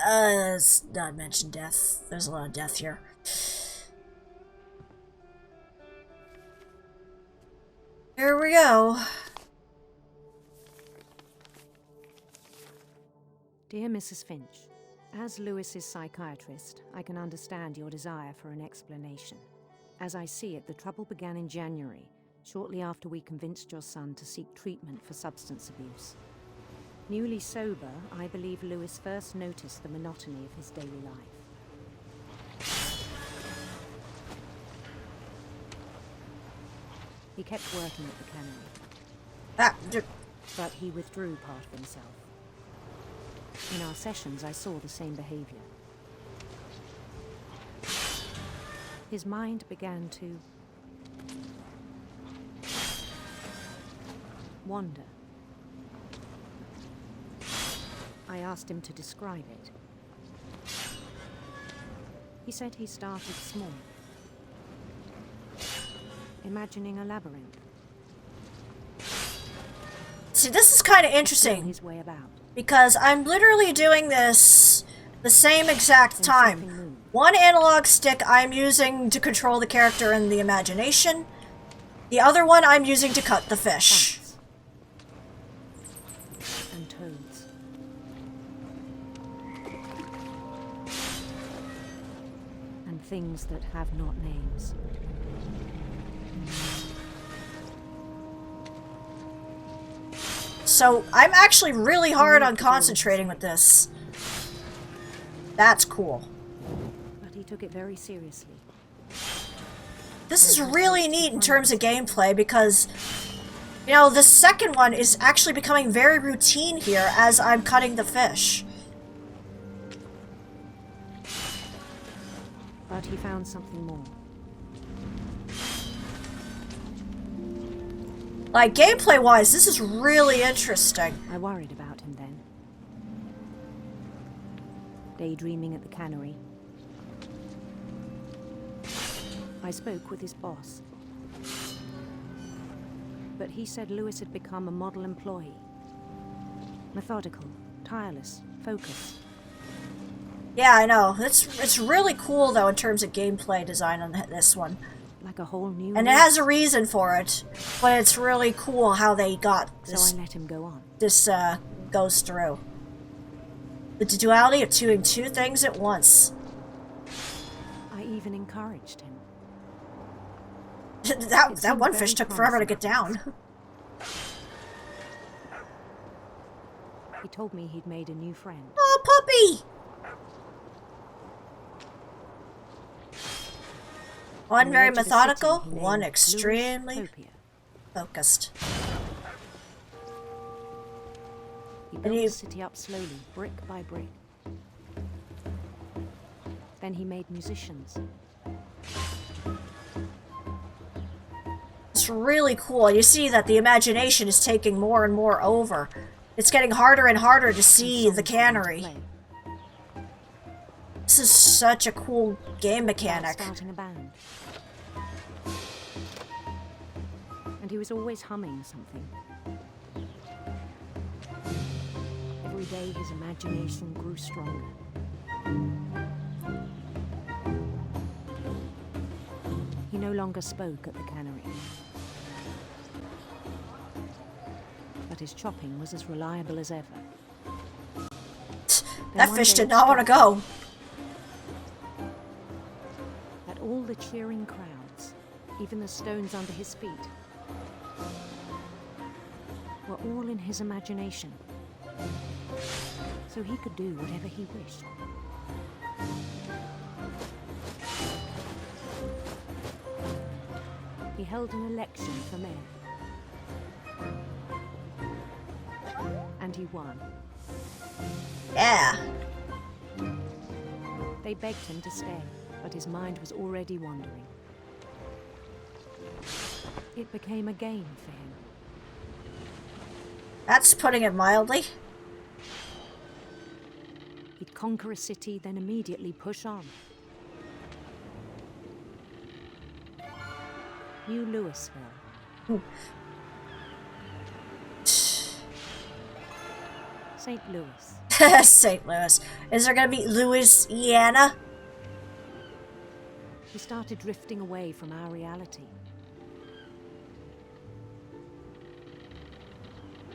Let's not mention death. There's a lot of death here. Here we go. Dear Mrs. Finch, as Lewis's psychiatrist, I can understand your desire for an explanation. As I see it, the trouble began in January, shortly after we convinced your son to seek treatment for substance abuse. Newly sober, I believe Lewis first noticed the monotony of his daily life. He kept working at the cannery. But he withdrew part of himself. In our sessions, I saw the same behavior. His mind began to wander. I asked him to describe it. He said he started small, imagining a labyrinth. See, this is kind of interesting. His way about. Because I'm literally doing this the same exact time. One analog stick I'm using to control the character in the imagination. The other one I'm using to cut the fish. And toads. And things that have not names. So I'm actually really hard on concentrating with this. That's cool. But he took it very seriously. This is really neat in terms of gameplay because, you know, the second one is actually becoming very routine here as I'm cutting the fish. But he found something more. Like, gameplay-wise, this is really interesting. I worried about him then. Daydreaming at the cannery. I spoke with his boss. But he said Lewis had become a model employee. Methodical, tireless, focused. Yeah, I know. It's really cool, though, in terms of gameplay design on this one. Like a whole new and it has a reason for it, but it's really cool how they got this. So I let him go on. This goes through. The duality of doing two things at once. I even encouraged him. that one fish took forever to get down. He told me he'd made a new friend. Oh, puppy! One very methodical, one extremely focused. He built the city up slowly, brick by brick. Then he made musicians. It's really cool. You see that the imagination is taking more and more over. It's getting harder and harder to see the cannery. This is such a cool game mechanic. Starting a band. And he was always humming something. Every day his imagination grew stronger. He no longer spoke at the cannery. But his chopping was as reliable as ever. That fish did not want to go. At all the cheering crowds, even the stones under his feet, were all in his imagination. So he could do whatever he wished. He held an election for mayor. And he won. Yeah. They begged him to stay, but his mind was already wandering. It became a game for him. That's putting it mildly. He'd conquer a city, then immediately push on. New Louisville. Ooh. St. Louis. St. Louis. Is there gonna be Louisiana? We started drifting away from our reality.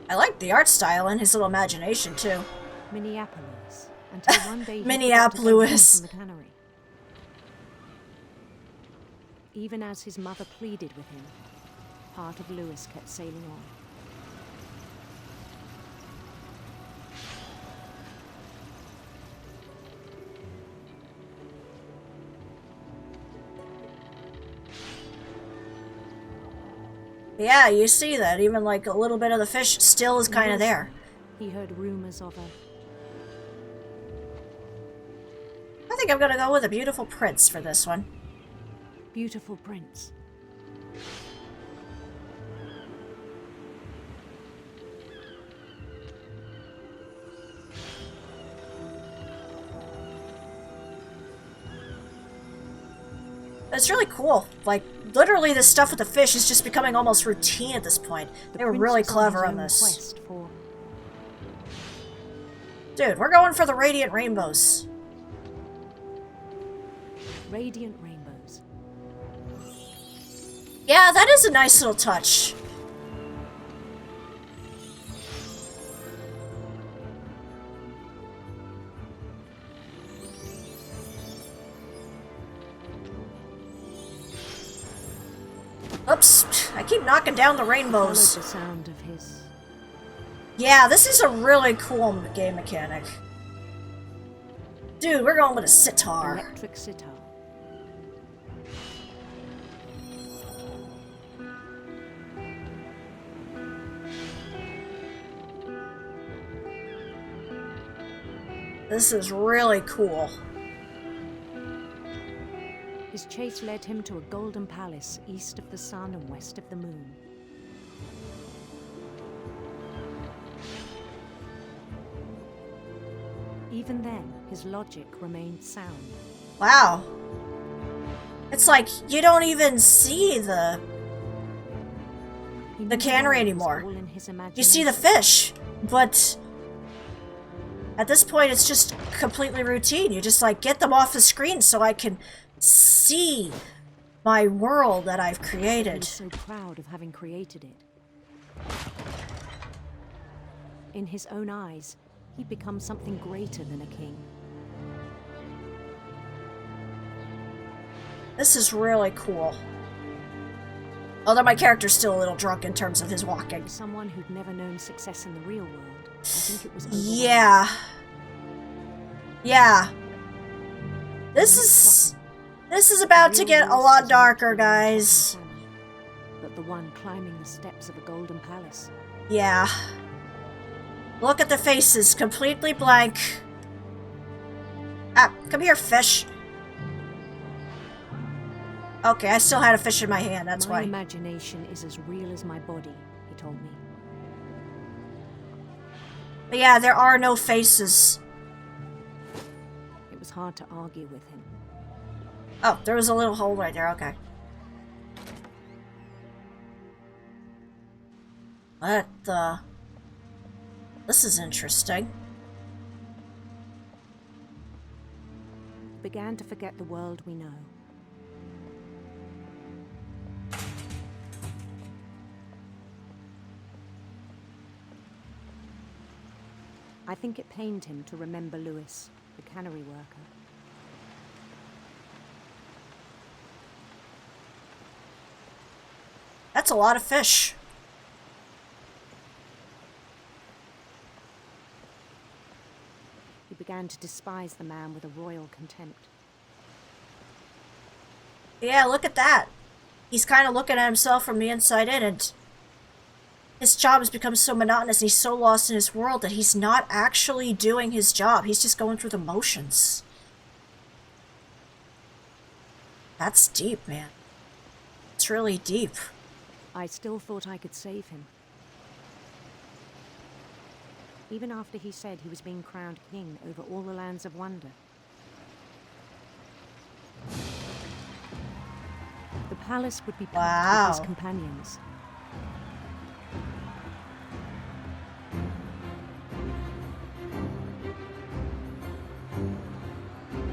I like the art style and his little imagination too. Minneapolis. Until one day he Minneapolis. from the cannery. Even as his mother pleaded with him, part of Louis kept sailing on. Yeah, you see that. Even like a little bit of the fish still is kind of there. He heard rumors of her. I think I'm gonna go with a beautiful prince for this one. Beautiful prince. It's really cool. Like, literally the stuff with the fish is just becoming almost routine at this point. They were really clever on this. Dude, we're going for the radiant rainbows. Radiant rainbows. Yeah, that is a nice little touch. Oops, I keep knocking down the rainbows. The sound of his. Yeah, this is a really cool game mechanic. Dude, we're going with a sitar. Electric sitar. This is really cool. His chase led him to a golden palace east of the sun and west of the moon. Even then, his logic remained sound. Wow. It's like you don't even see the cannery anymore. You see the fish, but at this point it's just completely routine. You just like get them off the screen so I can see my world that I've created. He's so proud of having created it. In his own eyes, he'd become something greater than a king. This is really cool. Although my character's still a little drunk in terms of his walking. For someone who'd never known success in the real world, I think it was Yeah. Yeah. This is about to get a lot darker, guys. But the one climbing the steps of a golden palace. Yeah. Look at the faces, completely blank. Ah, come here, fish. Okay, I still had a fish in my hand, that's why. My imagination is as real as my body, he told me. But yeah, there are no faces. It was hard to argue with him. Oh, there was a little hole right there, okay. What the... This is interesting. Began to forget the world we know. I think it pained him to remember Louis, the cannery worker. That's a lot of fish. He began to despise the man with a royal contempt. Yeah, look at that. He's kind of looking at himself from the inside in, and his job has become so monotonous and he's so lost in his world that he's not actually doing his job. He's just going through the motions. That's deep, man. It's really deep. I still thought I could save him. Even after he said he was being crowned king over all the lands of wonder. The palace would be packed with his Wow. companions.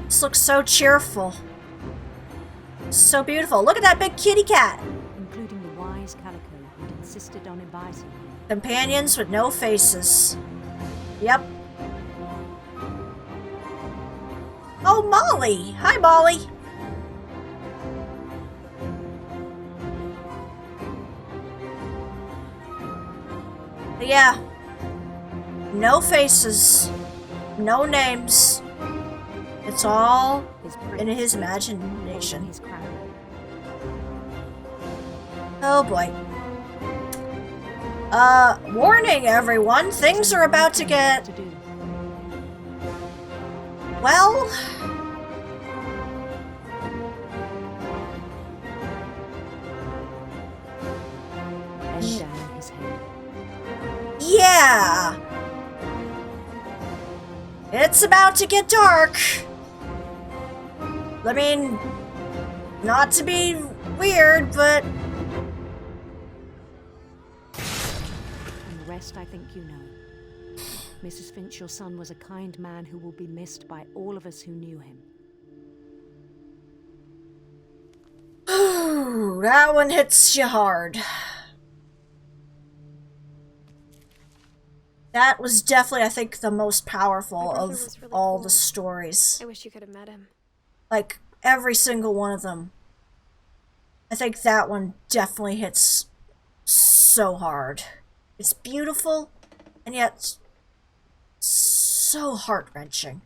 This looks so cheerful. So beautiful. Look at that big kitty cat. Including the wise Calico who'd insisted on advising him. Companions with no faces. Yep. Oh, Molly! Hi, Molly! But yeah. No faces. No names. It's all in his imagination. His crown. Oh boy. Warning everyone, things are about to get... Well... Bend down his head. Yeah! It's about to get dark. I mean, not to be weird, but... And the rest I think you know. Mrs. Finch, your son was a kind man who will be missed by all of us who knew him. That one hits you hard. That was definitely, I think, the most powerful of really all cool. the stories. I wish you could have met him. Like, every single one of them. I think that one definitely hits so hard. It's beautiful, and yet so heart-wrenching.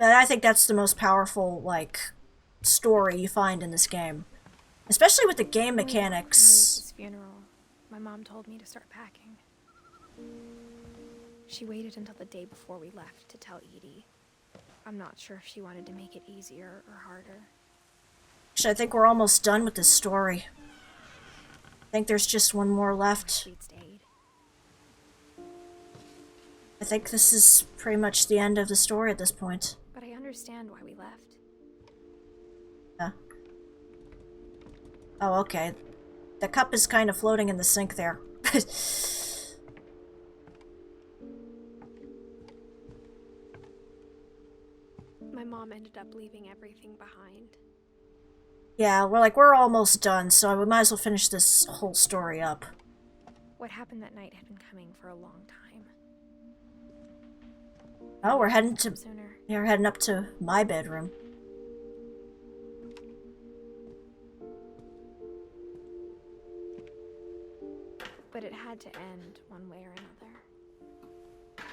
And I think that's the most powerful, like, story you find in this game. Especially with the game mechanics. Lewis's funeral, my mom told me to start packing. She waited until the day before we left to tell Edie. I'm not sure if she wanted to make it easier or harder. Actually, I think we're almost done with this story. I think there's just one more left. We'd stayed. I think this is pretty much the end of the story at this point. But I understand why we left. Yeah. Oh, okay. The cup is kind of floating in the sink there. My mom ended up leaving everything behind. Yeah, we're almost done, so we might as well finish this whole story up. What happened that night had been coming for a long time. Oh, we're heading to... Sooner. Yeah, we're heading up to my bedroom. But it had to end one way or another.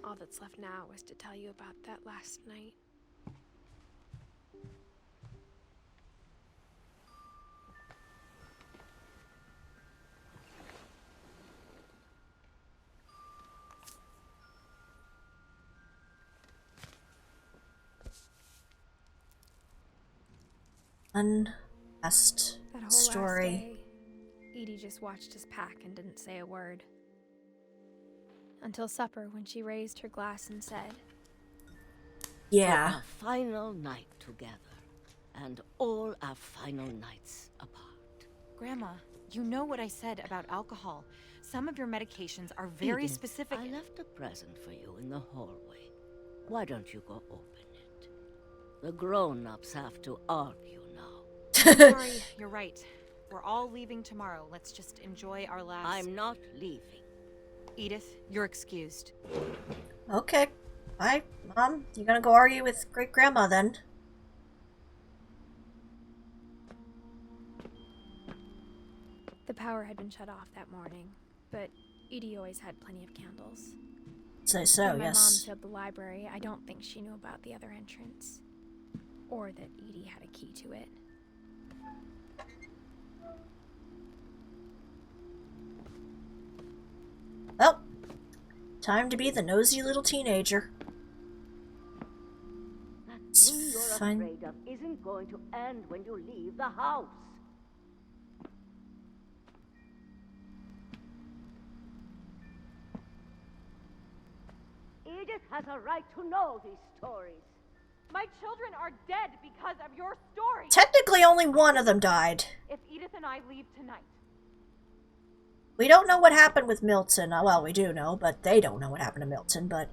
All that's left now is to tell you about that last night. Last That whole story. last day, Edie just watched us pack and didn't say a word. Until supper, when she raised her glass and said, Yeah. For our final night together, and all our final nights apart. Grandma, you know what I said about alcohol. Some of your medications are very Edith, specific. I left a present for you in the hallway. Why don't you go open it? The grown-ups have to argue now. Sorry, you're right. We're all leaving tomorrow. Let's just enjoy our last... I'm not leaving. Edith, you're excused. Okay. Bye, Mom. You gonna go argue with great-grandma then? the power had been shut off that morning, but Edie always had plenty of candles. Say so, When my mom yes. sealed the library, I don't think she knew about the other entrance. Or that Edie had a key to it. Well, time to be the nosy little teenager. That It's thing you're fine. afraid of isn't going to end when you leave the house. Edith has a right to know these stories. My children are dead because of your story. Technically, only one of them died. If Edith and I leave tonight. We don't know what happened with Milton. Well, we do know, but they don't know what happened to Milton, but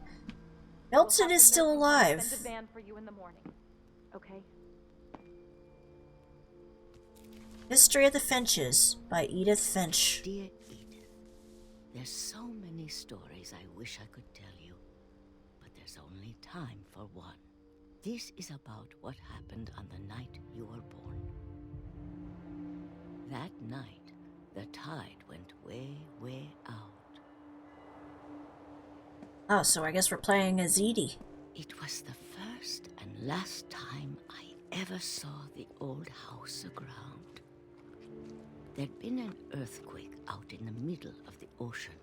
Milton is still alive. Send a van for you in the morning. Okay? History of the Finches by Edith Finch. Dear Edith, there's so many stories I wish I could tell you, but there's only time for one. This is about what happened on the night you were born. That night, the tide went way, way out. Oh, so I guess we're playing as Edie. It was the first and last time I ever saw the old house aground. There'd been an earthquake out in the middle of the ocean.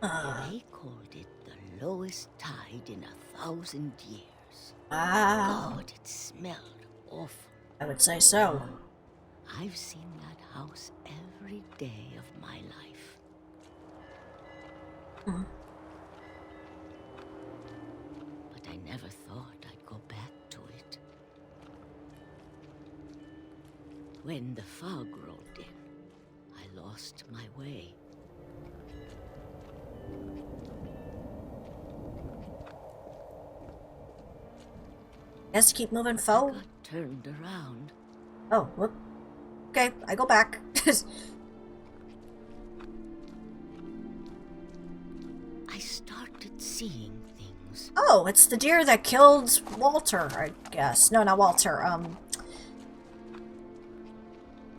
They called it the lowest tide in 1,000 years. Wow. God, it smelled awful. I would say so. I've seen that house every day of my life. But I never thought I'd go back to it. When the fog rolled in, I lost my way. Guess keep moving forward. I got turned around. Oh, whoop. Okay, I go back. I started seeing things. Oh, it's the deer that killed Walter, I guess. No, not Walter.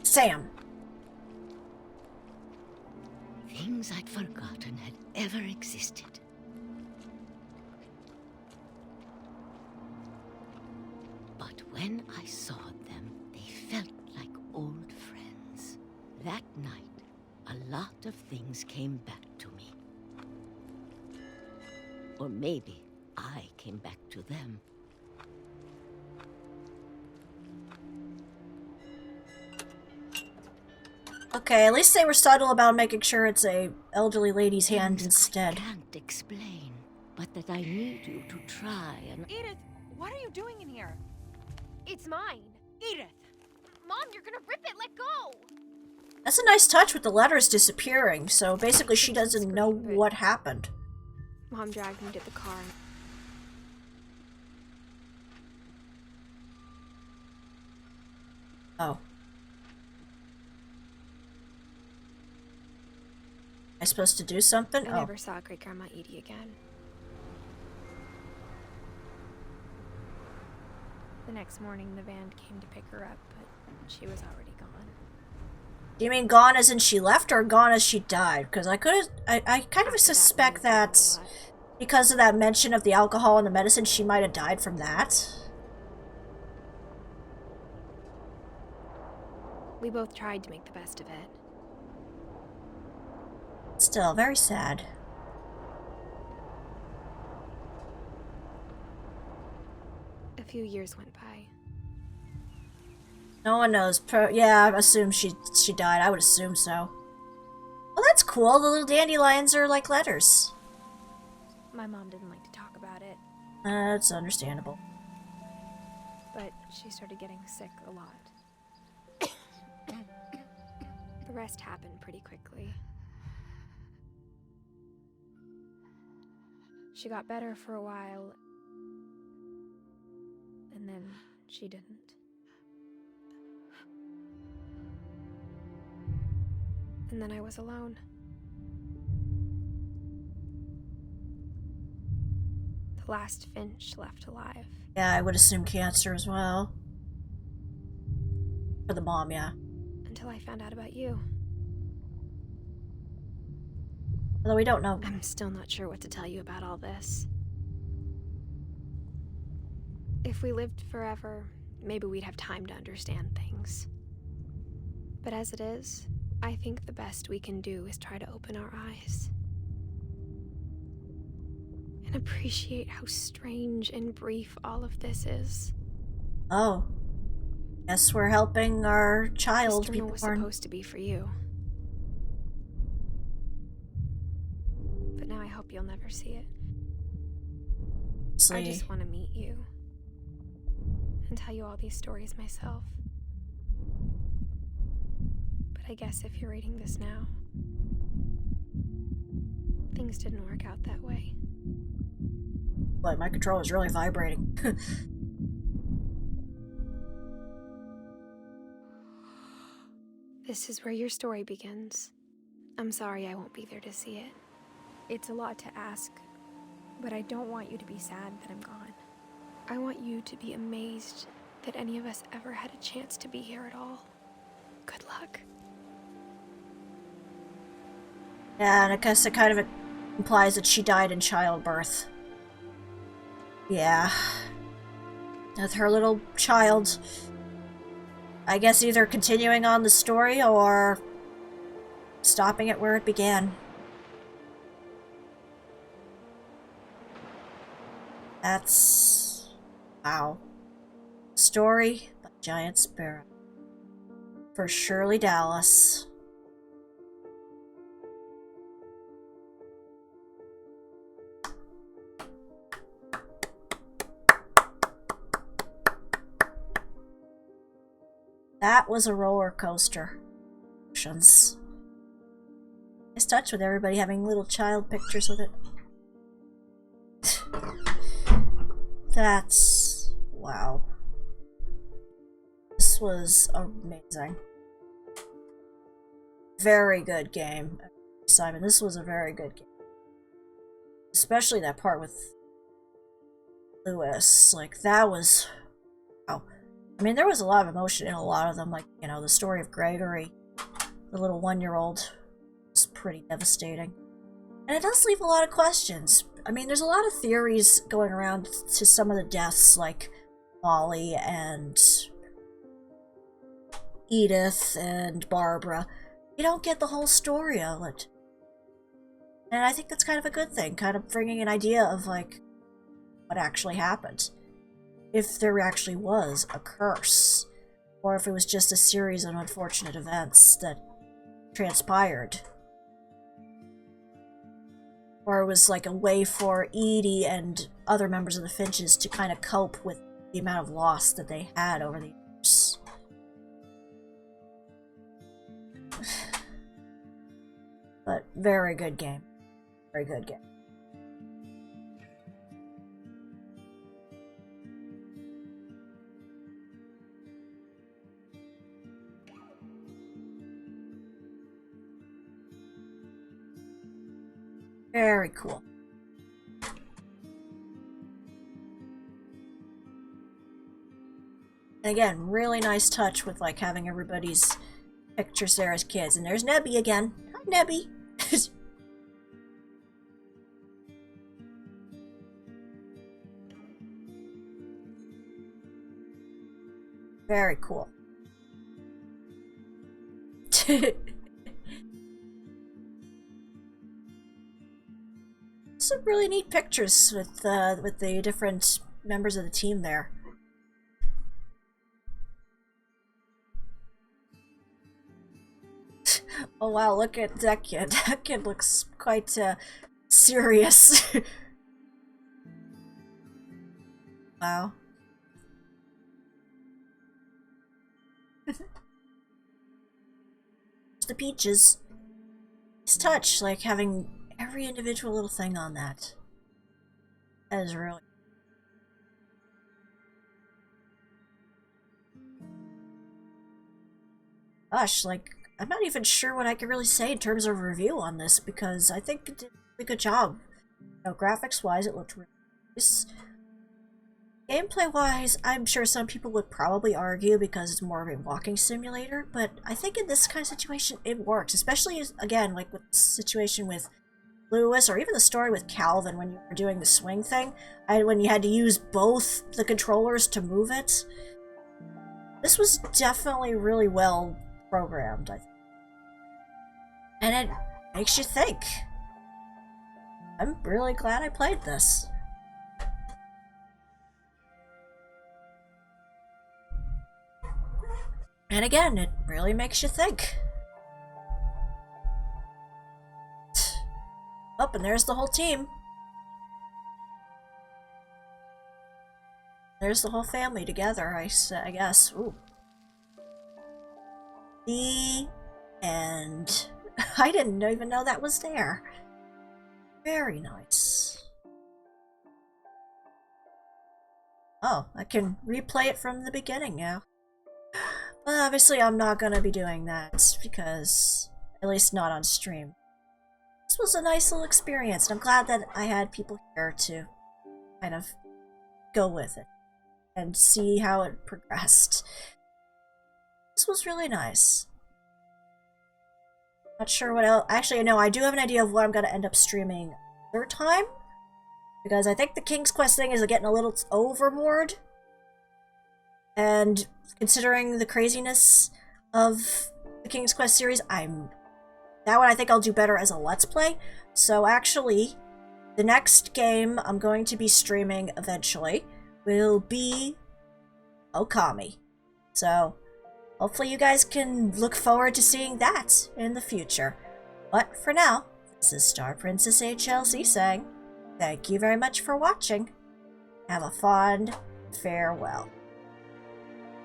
Sam. Things I'd forgotten had ever existed. But when I saw them, they felt like old friends. That night, a lot of things came back to me. Or maybe I came back to them. Okay, at least they were subtle about making sure it's a elderly lady's hand instead. I can't explain, but that I need you to try and... Edith, what are you doing in here? It's mine. Edith! Mom, you're gonna rip it. Let go. That's a nice touch with the letters disappearing, so basically she doesn't know what happened. Mom dragged me to the car. Oh. Am I supposed to do something? I Oh. never saw Great Grandma Edie again. The next morning, the van came to pick her up, but she was already gone. Do you mean gone as in she left, or gone as she died? Because I kind of suspect that because of that mention of the alcohol and the medicine, she might have died from that. We both tried to make the best of it. Still, very sad. A few years went by. No one knows. Yeah, I assume she died. I would assume so. Well, that's cool. The little dandelions are like letters. My mom didn't like to talk about it. That's understandable. But she started getting sick a lot. The rest happened pretty quickly. She got better for a while, and then she didn't. And then I was alone. The last Finch left alive. Yeah, I would assume cancer as well. For the mom, yeah. Until I found out about you. Although we don't know. I'm still not sure what to tell you about all this. If we lived forever, maybe we'd have time to understand things. But as it is, I think the best we can do is try to open our eyes. And appreciate how strange and brief all of this is. Oh. Guess we're helping our child This be journal was born. supposed to be for you. But now I hope you'll never see it. I just want to meet you and tell you all these stories myself. But I guess if you're reading this now, things didn't work out that way. Boy, my controller's really vibrating. This is where your story begins. I'm sorry I won't be there to see it. It's a lot to ask, but I don't want you to be sad that I'm gone. I want you to be amazed that any of us ever had a chance to be here at all. Good luck. Yeah, and I guess it kind of implies that she died in childbirth. Yeah. With her little child. I guess either continuing on the story or stopping it where it began. That's... wow. Story by Giant Sparrow. For Shirley Dallas. That was a roller coaster. Nice touch with everybody having little child pictures with it. That's... wow. This was amazing. Very good game, Simon. This was a very good game. Especially that part with Lewis. Like, that was... wow. I mean, there was a lot of emotion in a lot of them, like, you know, the story of Gregory, the little 1-year-old, was pretty devastating. And it does leave a lot of questions. I mean, there's a lot of theories going around to some of the deaths, like Molly and Edith and Barbara. You don't get the whole story of it. And I think that's kind of a good thing, kind of bringing an idea of, like, what actually happened. If there actually was a curse, or if it was just a series of unfortunate events that transpired. Or it was like a way for Edie and other members of the Finches to kind of cope with the amount of loss that they had over the years. But very good game. Very good game. Very cool. And again, really nice touch with, like, having everybody's pictures there as kids. And there's Nebby again. Hi, Nebby. Very cool. Some really neat pictures with the different members of the team there. Oh wow, look at that kid. That kid looks quite serious. Wow. The peaches. Nice touch, like having every individual little thing on that. That is really... gosh, like, I'm not even sure what I can really say in terms of review on this, because I think it did a good job. You know, graphics-wise, it looked really nice. Gameplay-wise, I'm sure some people would probably argue because it's more of a walking simulator, but I think in this kind of situation, it works. Especially, again, like with the situation with Lewis, or even the story with Calvin when you were doing the swing thing, when you had to use both the controllers to move it. This was definitely really well programmed, I think. And it makes you think. I'm really glad I played this. And again, it really makes you think. Oh, and there's the whole team. There's the whole family together, I guess. Ooh. The end. I didn't even know that was there. Very nice. Oh, I can replay it from the beginning now. Well, obviously I'm not gonna be doing that, because, at least not on stream. This was a nice little experience, and I'm glad that I had people here to kind of go with it and see how it progressed. This was really nice. Not sure what else. Actually, no, I do have an idea of what I'm going to end up streaming another time, because I think the King's Quest thing is getting a little overboard. And considering the craziness of the King's Quest series, that one I think I'll do better as a Let's Play. So actually, the next game I'm going to be streaming eventually will be Okami. So hopefully you guys can look forward to seeing that in the future. But for now, this is StarPrincessHLC saying thank you very much for watching. Have a fond farewell.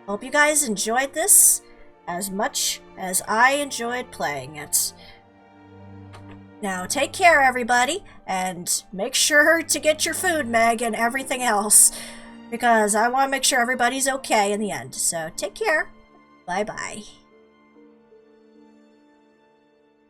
Hope you guys enjoyed this as much as I enjoyed playing it. Now take care, everybody, and make sure to get your food, Meg, and everything else, because I want to make sure everybody's okay in the end. So take care. Bye-bye.